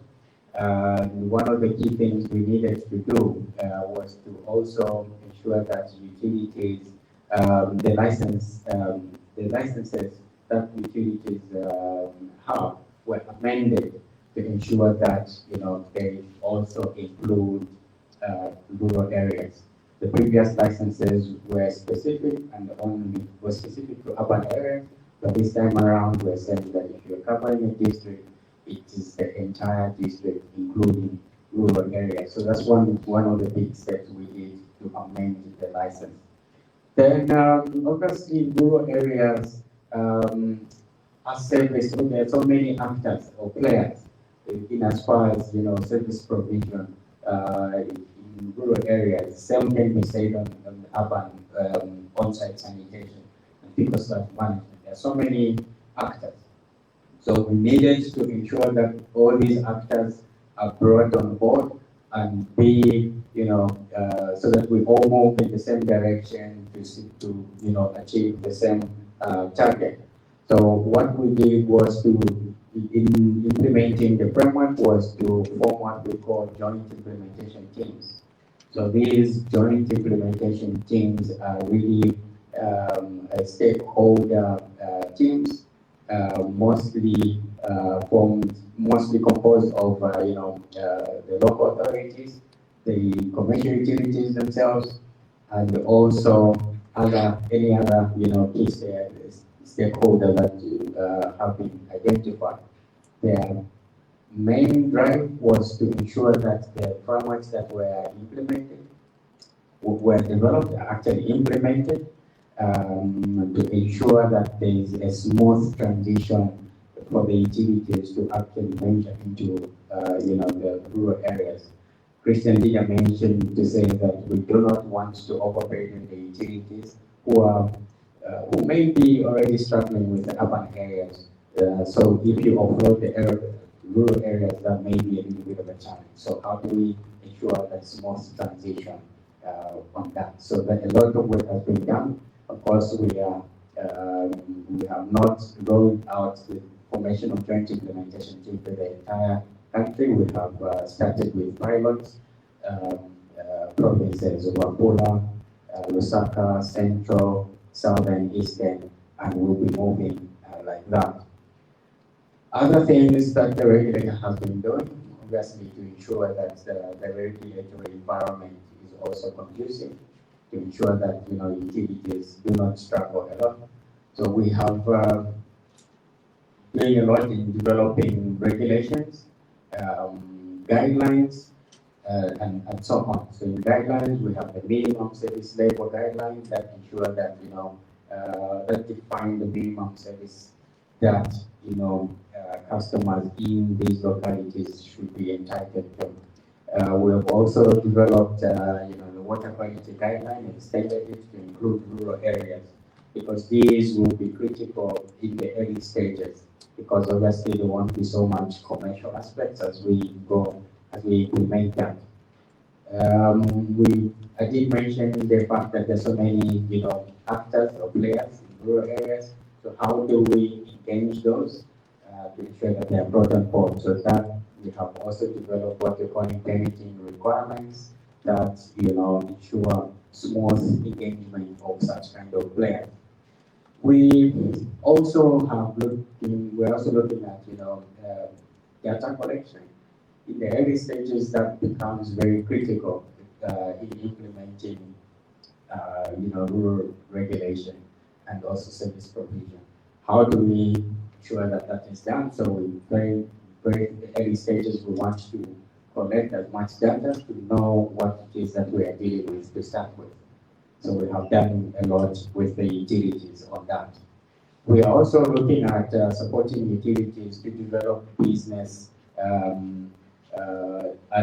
One of the key things we needed to do was to also ensure that utilities, the licenses that utilities have were amended to ensure that they also include rural areas. The previous licenses were specific and only were specific to urban areas, but this time around we're saying that if you're covering a district, it is the entire district, including rural areas. So that's one of the big steps we did to amend the license. Then obviously rural areas are service. So there are so many actors or players in as far as service provision in rural areas. Same can be said on urban on-site sanitation and people's management. There are so many actors. So we needed to ensure that all these actors are brought on board and be, so that we all move in the same direction to achieve the same target. So what we did was in implementing the framework was to form what we call joint implementation teams. So these joint implementation teams are really stakeholder teams, mostly composed of the local authorities, the commercial utilities themselves, and also any other key stakeholder that have been identified. Their main drive was to ensure that the frameworks that were implemented were developed, actually implemented, to ensure that there is a smooth transition for the utilities to actually venture into the rural areas. Christian Liga mentioned to say that we do not want to overburden the utilities who may be already struggling with the urban areas. So if you offload the rural areas, that may be a little bit of a challenge. So how do we ensure that smooth transition on that? So that a lot of work has been done. Of course, we have not rolled out the formation of joint implementation team for the entire country. We have started with pilots, provinces of Wapula, Lusaka, Central, Southern, Eastern, and we'll be moving like that. Other things that the regulator has been doing, obviously, to ensure that the regulatory environment is also conducive, to ensure that utilities do not struggle a lot. So we have doing a lot in developing regulations, guidelines, and so on. So in guidelines, we have the minimum service level guidelines that ensure that that define the minimum service that customers in these localities should be entitled to. We have also developed the water quality guideline and extended it to include rural areas because these will be critical in the early stages because obviously there won't be so much commercial aspects as we implement that. I did mention the fact that there's so many, actors or players in rural areas. So how do we engage those to ensure that they are brought on board? So that we have also developed what we call permitting requirements that, ensure smooth engagement of such kind of players. We're also looking at, data collection. In the early stages, that becomes very critical in implementing, rural regulation and also service provision. How do we ensure that that is done? So in very early stages, we want to collect as much data to know what it is that we are dealing with to start with. So we have done a lot with the utilities on that. We are also looking at supporting utilities to develop business and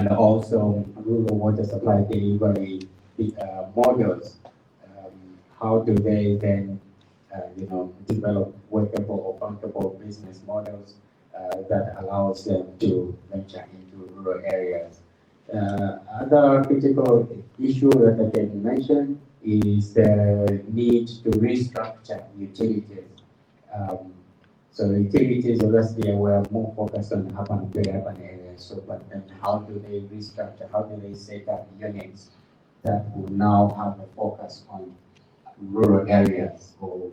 also rural water supply delivery models. How do they then, develop workable or bankable business models that allows them to venture into rural areas? Other critical issue that I can mention is the need to restructure utilities. So the utilities, obviously, were more focused on urban peri-urban areas. So, but then how do they restructure? How do they set up units that will now have a focus on rural areas or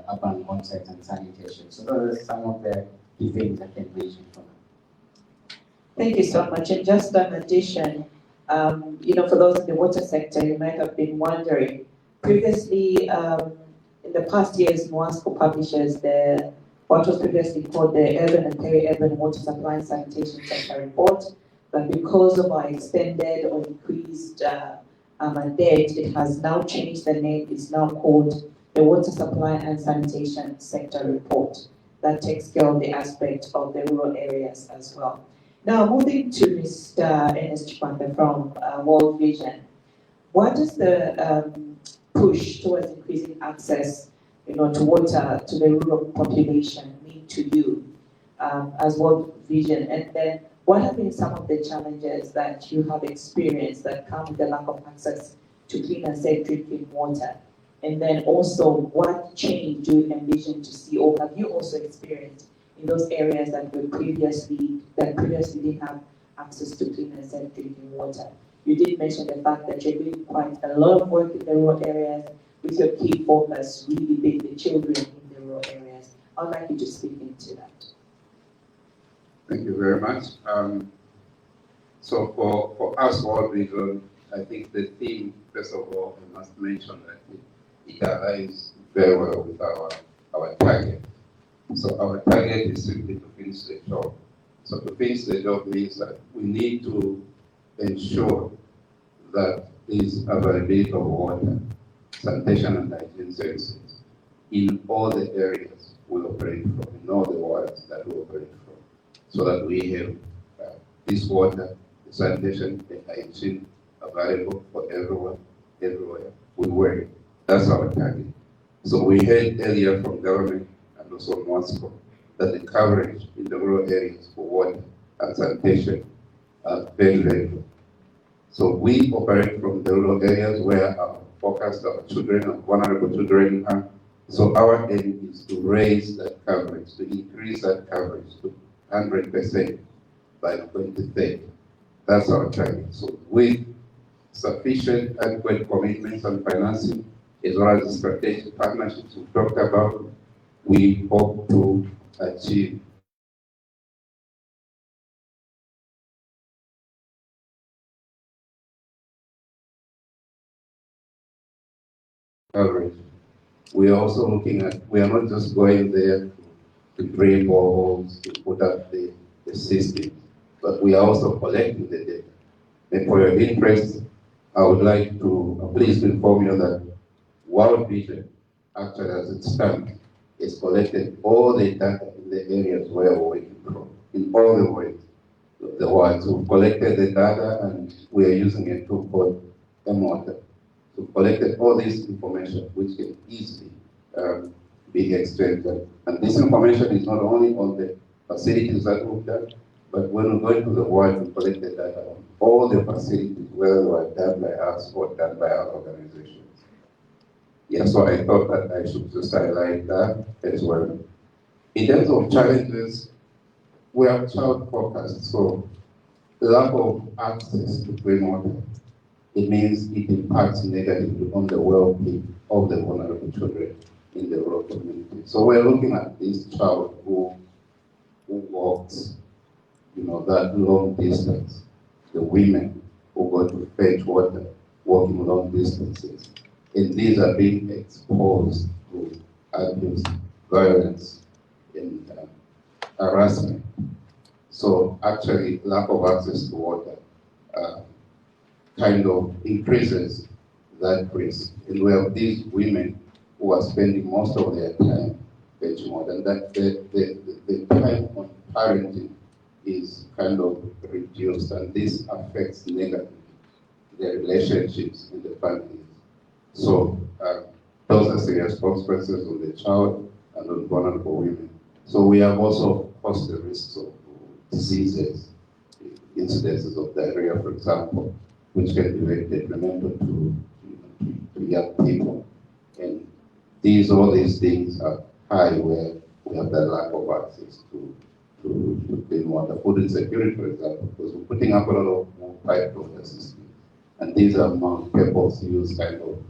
urban onsite and sanitation? So those are some of the key things I can mention for now. Thank you so much. And just an addition, for those in the water sector, you might have been wondering, previously, in the past years, MOASCO publishes what was previously called the Urban and Peri-Urban Water Supply and Sanitation Sector Report, but because of our extended or increased mandate, it has now changed the name. It's now called the Water Supply and Sanitation Sector Report. That takes care of the aspect of the rural areas as well. Now, moving to Mr. Ernest Chipanda from World Vision, what does the push towards increasing access, to water to the rural population mean to you as World Vision? And then, what have been some of the challenges that you have experienced that come with the lack of access to clean and safe drinking water? And then also, what change do you envision to see, or have you also experienced in those areas that previously didn't have access to clean and safe drinking water? You did mention the fact that you're doing quite a lot of work in the rural areas, with your key focus really being the children in the rural areas. I'd like you to speak into that. Thank you very much. So for us, World Vision, I think the theme, first of all, I must mention that it aligns very well with our target. So our target is simply to finish the job. So to finish the job means that we need to ensure that there is availability of water, sanitation and hygiene services in all the areas we operate from, in all the wards that we operate from, so that we have this water, the sanitation, the hygiene available for everyone, everywhere we work. That's our target. So we heard earlier from government and also MOASCO that the coverage in the rural areas for water and sanitation are very, very low. So we operate from the rural areas where our focus, our children, our vulnerable children are. So our aim is to raise that coverage, to increase that coverage to 100% by 2030. That's our target. So with sufficient adequate commitments and financing, as well as the strategic partnerships we talked about, we hope to achieve coverage. We are also looking at, we are not just going there to drill boreholes, to put up the system, but we are also collecting the data. And for your interest, I would like to please inform you that World Vision, actually as it stands, is collected all the data in the areas where we're working from, in all the ways. The ones who've collected the data, and we are using a tool called mWater. So collected all this information, which can easily be exchanged. And this information is not only on the facilities that we've done, but when we go into the world, we collect the data on all the facilities, whether they were done by us or done by our organizations. Yeah, so I thought that I should just highlight that as well. In terms of challenges, we are child focused, so the lack of access to clean water, it means it impacts negatively on the well-being of the vulnerable children in the rural community. So we're looking at this child who walks, that long distance, the women who go to fetch water, walking long distances, and these are being exposed to abuse, violence, and harassment. So actually, lack of access to water kind of increases that risk. And we have these women who are spending most of their time fetching water, and that the time on parenting is kind of reduced, and this affects negatively the relationships in the families. So those are serious consequences on the child and on vulnerable women. So we have also, of course, the risks of diseases, incidences of diarrhea, for example, which can be very detrimental to young people. And all these things are high where we have the lack of access to clean water. Food insecurity, for example, because we're putting up a lot of more pipe water systems. And these are multi-purpose use kind of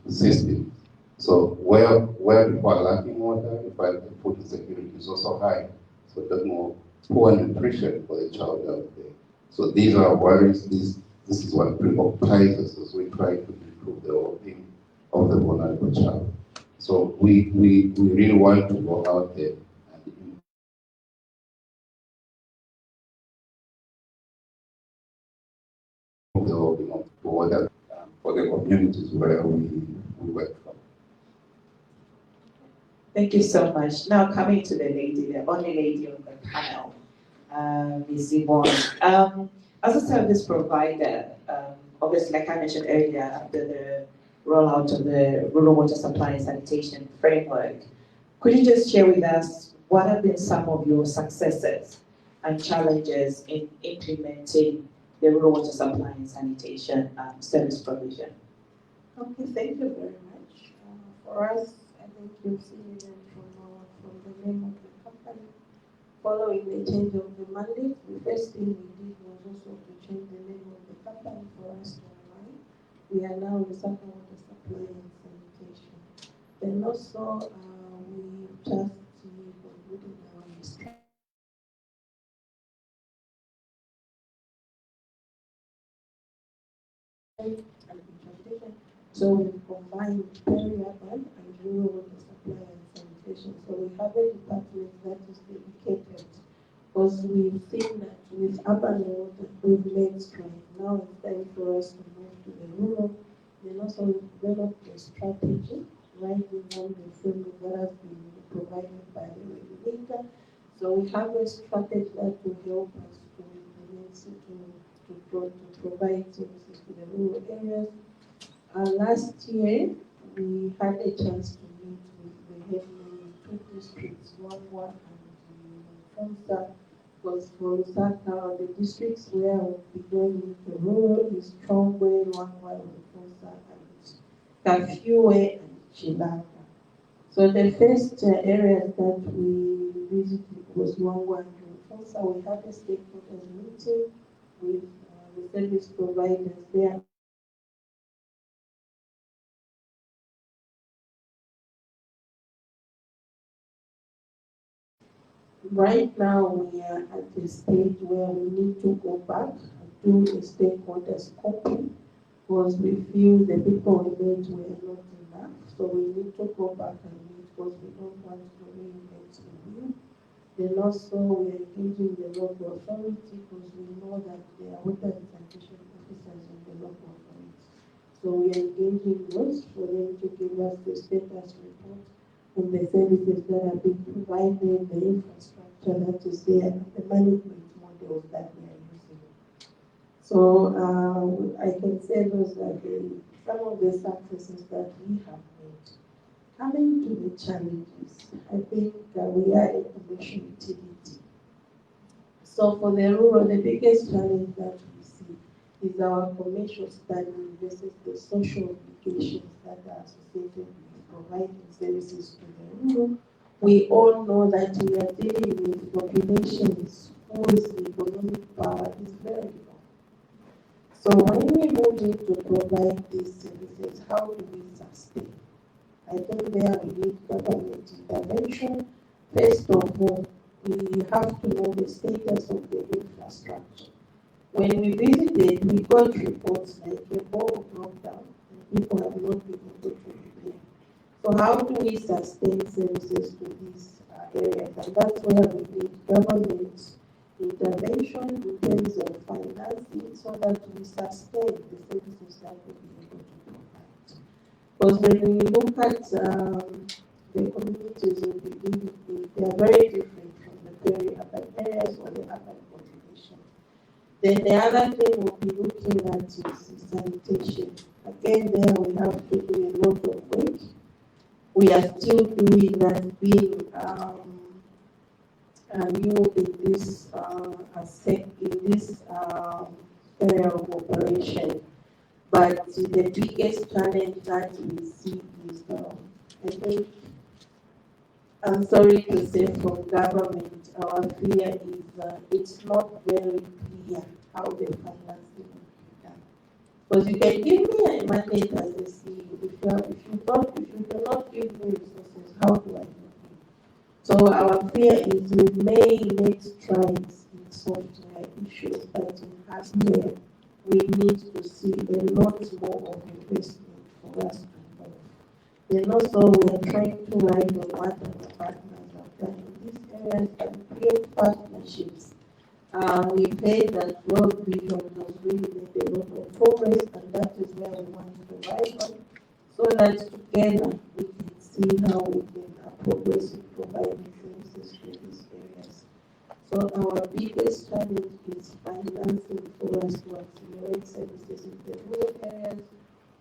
systems. So where people are lacking water, in fact, the food insecurity is also high. So there's more poor nutrition for the child out there. So these are worries. This is what preoccupies us as we try to improve the well-being of the vulnerable child. So we really want to go out there and improve the well-being of water for the communities where we work from. Thank you so much. Now coming to the lady, the only lady on the panel, Ms. Yvonne. As a service provider, obviously, like I mentioned earlier, after the rollout of the rural water supply and sanitation framework, could you just share with us what have been some of your successes and challenges in implementing the rural water supply and sanitation service provision? Okay, thank you very much. For us, I think you've seen it from the name of the company. Following the change of the mandate, the first thing we did was also to change the name of the company for us to align. We are now the Zambia Water Supply and Sanitation. Then also, we just concluded our strategy. And implementation. So we combine peri-urban and rural water supply and sanitation. So we have a department that is dedicated, because we've seen that with urban water we've made strides. Now it's time for us to move to the rural. Then also develop a strategy right on the framework that has been provided by the regulator. So we have a strategy that will help us to implement to provide services to the rural areas. Last year, we had a chance to meet with the headmen in 2 districts, Wangwa and Fonsa, because for Lusaka, the districts where we'll be going with the rural is Chongwe, Wangwa, Fonsa, and Kafue and Chilaka. So the first areas that we visited was Wangwa and Fonsa. We had a stakeholders meeting with the service providers there. Right now, we are at the stage where we need to go back and do a stakeholders scoping because we feel the people we met were not enough. So we need to go back and meet because we don't want to reinvent the wheel. Then also we are engaging the local authority because we know that there are water and sanitation officers in the local authority. So we are engaging those for them to give us the status report on the services that are being provided, the infrastructure that is there, and the management models that we are using. So I can say those are some of the successes that we have made. Coming to the challenges, I think we are a commercial utility. So for the rural, the biggest challenge that we see is our commercial standing versus the social obligations that are associated with providing services to the rural. We all know that we are dealing with populations whose economic power is very low. So when we move in to provide these services, how do we sustain? I think there we need government intervention. First of all, we have to know the status of the infrastructure. When we visited, we got reports like a ball broke down and people have not been able to repair. So how do we sustain services to these areas? And that's where we need government intervention in terms of financing so that we sustain the services that we be able to provide. Because when we look at the communities we live in, they are very different from the peri-urban areas or the urban population. Then the other thing we'll be looking at is sanitation. Again, there we have to do a lot of work. We are still doing that, being new in this area of operation. But the biggest challenge that we see is, I think, I'm sorry to say from government, our fear is it's not very clear how the financing will be done. Because you can give me a mandate as a CEO, if you cannot give me resources, how do I do it? So our fear is we may make strides in software issues, but in hardware, we need to see a lot more of investment for us to move. Then also we are trying to ride on what our partners have done in these areas and create partnerships. We've heard that World Vision has really made a lot of progress, and that is where we want to ride on, so that together we can see how we can progress in providing services to these areas. So our biggest challenge is financing for us to accelerate services in the rural areas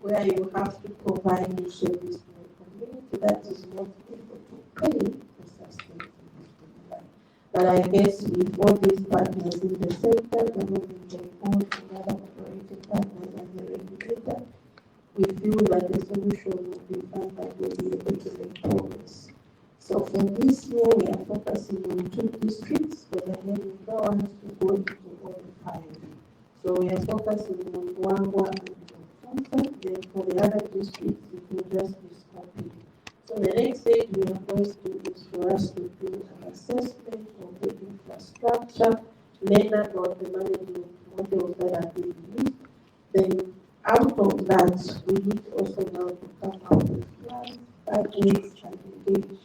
where you have to provide new service to a community that is not able to pay to sustain service to the land. But I guess with all these partners in the sector, government on board, and other operating partners and the regulator, we feel that the solution will be found that we'll be able to make progress. So for this year, we are focusing on 2 districts, but again, we don't want to go into all the 5. So we are focusing on Wangwa and Funza. Then for the other districts, it will just be scoping. So the next stage we are going to do is for us to do an assessment of the infrastructure, learn about the management models that are being used. Then out of that, we need also now to come up with plans, budgets, and engage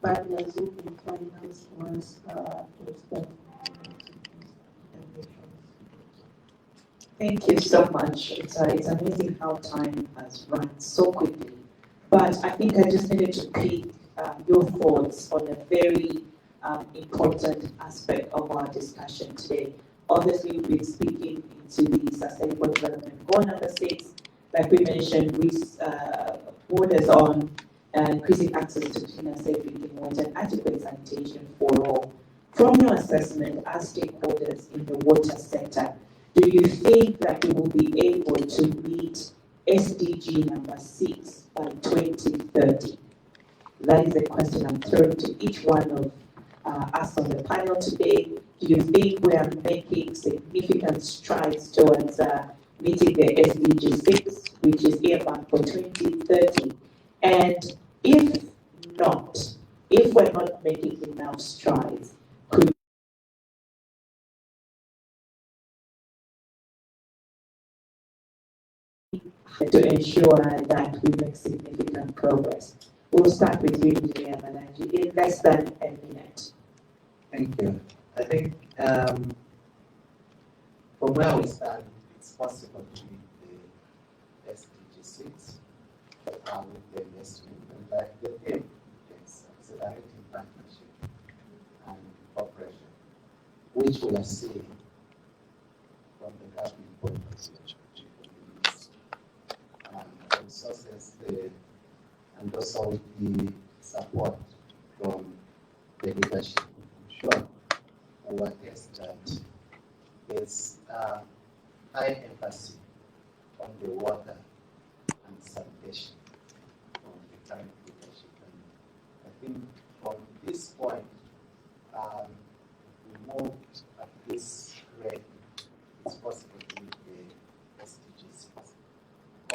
partners who can finance for us to start implementing these interventions. Thank you so much. It's amazing how time has run so quickly. But I think I just needed to pick your thoughts on a very important aspect of our discussion today. Obviously, we've been speaking into the Sustainable Development Goal number 6, like we mentioned, which borders on increasing access to clean and safe drinking water and adequate sanitation for all. From your assessment as stakeholders in the water sector, do you think that we will be able to meet SDG number 6 by 2030? That is the question I'm throwing to each one of us on the panel today. Do you think we are making significant strides towards meeting the SDG 6, which is earmarked for 2030? And if not, if we're not making enough strides, could to ensure that we make significant progress. We'll start with you, Engineer Malaji, in less than a minute. Thank you. I think from where we stand, it's possible to meet the SDG 6 with the investment. And like the theme, it's accelerating partnership and cooperation, which we are seeing from the government point of view. Resources and also the support from the leadership. Sure, what is that? There's high emphasis on the water and sanitation from the current leadership. And I think from this point, we move at this rate, it's possible to meet the SDGs.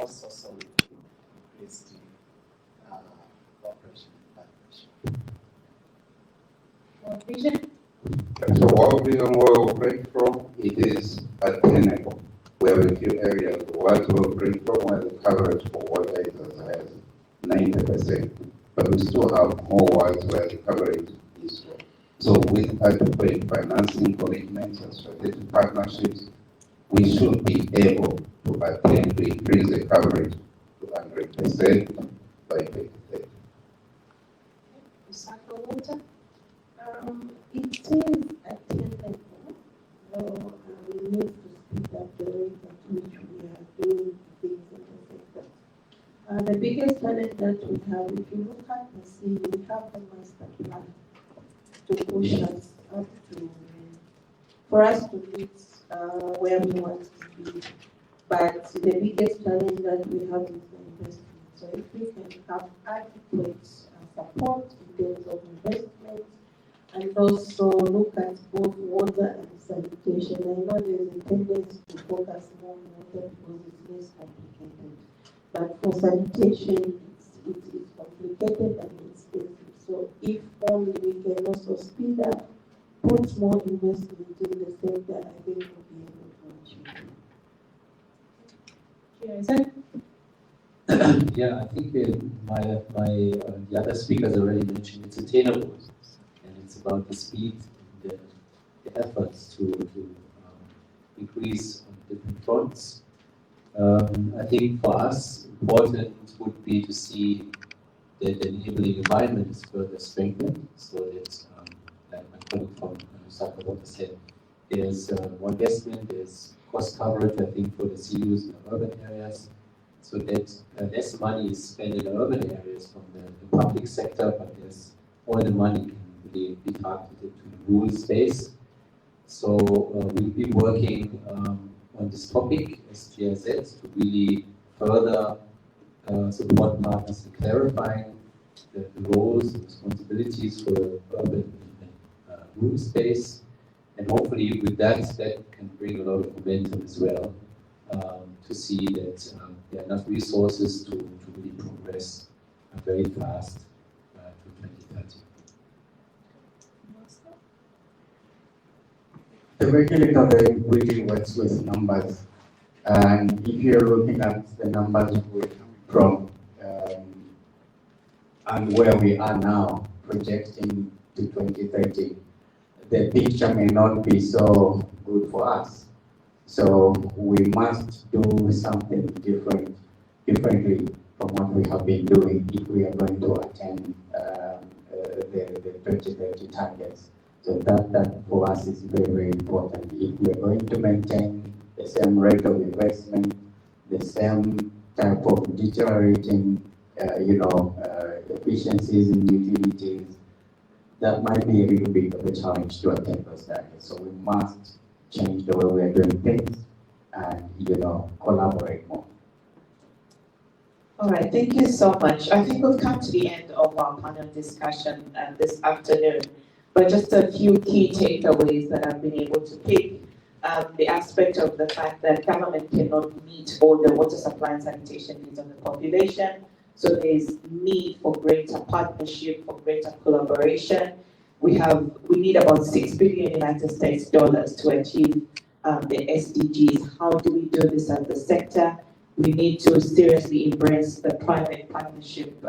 Also, so we increase the cooperation and partnership. Vision? So what we will operate from, it is attainable. We have a few areas where to operate from where the coverage for water is as high as 90%, but we still have more wards where the coverage is low. So with adequate financing commitments and strategic partnerships, we should be able to attain to increase the coverage to 100% by 2030. It is attainable, though we need to speed up the rate at which we are doing things in the sector. The biggest challenge that we have, if you look at the sea, we have a master plan to push us up to, for us to reach where we want to be. But the biggest challenge that we have is the investment. So if we can have adequate support in terms of investment, and also look at both water and sanitation. I know there's a tendency to focus more on water because it's less complicated. But for sanitation, it's complicated and expensive. So if only we can also speed up, put more investment in the sector, I think we'll be able to achieve. Yeah, I think the other speakers already mentioned it's attainable. It's about the speed and the efforts to increase on different fronts. I think for us, important would be to see that the enabling environment is further strengthened, so that, like my colleague from Sakawata said, there's more investment, there's cost coverage, I think, for the CUs in the urban areas, so that less money is spent in the urban areas from the public sector, but there's all the money be targeted to the rural space. So we've been working on this topic as GIZ to really further support partners in clarifying the roles and responsibilities for the urban and rural space. And hopefully with that can bring a lot of momentum as well to see that there are enough resources to really progress very fast to 2030. The regulator really works with numbers, and if you're looking at the numbers from and where we are now, projecting to 2030, the picture may not be so good for us. So we must do something differently from what we have been doing if we are going to attain the 2030 targets. So that for us is very, very important. If we are going to maintain the same rate of investment, the same type of deteriorating, efficiencies in utilities, that might be a little bit of a challenge to attain those targets. So we must change the way we are doing things and, collaborate more. All right, thank you so much. I think we've come to the end of our panel discussion this afternoon. But just a few key takeaways that I've been able to pick. The aspect of the fact that government cannot meet all the water supply and sanitation needs of the population. So there's need for greater partnership, for greater collaboration. We need about $6 billion United States dollars to achieve the SDGs. How do we do this as the sector? we need to seriously embrace the private partnership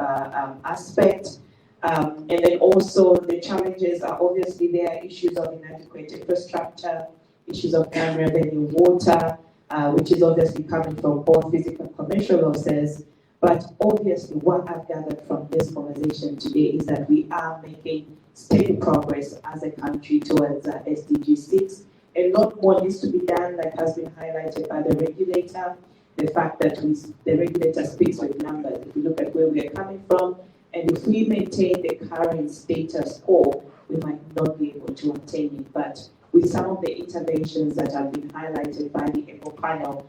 aspect. And then also the challenges are obviously there are issues of inadequate infrastructure, issues of non-revenue water, which is obviously coming from both physical and commercial losses. But obviously what I've gathered from this conversation today is that we are making steady progress as a country towards SDG 6. A lot more needs to be done, like has been highlighted by the regulator. The fact that the regulator speaks with numbers. If we look at where we are coming from, and if we maintain the current status quo, we might not be able to obtain it. But with some of the interventions that have been highlighted by the ECO panel,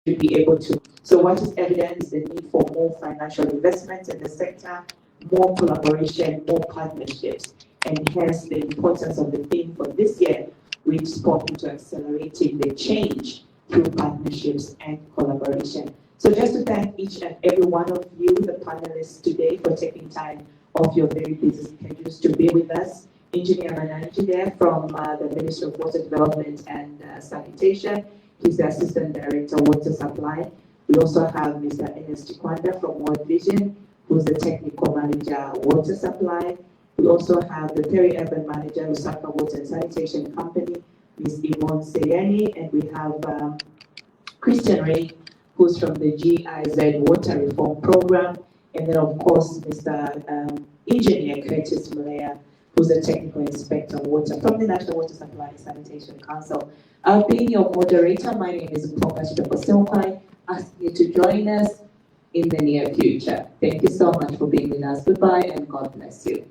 to be able to. So what is evident is the need for more financial investment in the sector, more collaboration, more partnerships, and hence the importance of the theme for this year, which spoke into accelerating the change through partnerships and collaboration. So just to thank each and every one of you, the panelists today, for taking time off your very busy schedules to be with us. Engineer Mananji there from the Ministry of Water Development and Sanitation. He's the Assistant Director, Water Supply. We also have Mr. Enes Chikwanda from World Vision, who's the Technical Manager, Water Supply. We also have the Peri-Urban Manager, Lusaka Water and Sanitation Company, Ms. Yvonne Seyani, and we have Christian Ray, who's from the GIZ Water Reform Program, and then of course Mr. Engineer Curtis Malaya, who's a Technical Inspector of Water from the National Water Supply and Sanitation Council. I'll be your moderator. My name is Pokash Bekosilpai, asking you to join us in the near future. Thank you so much for being with us. Goodbye and God bless you.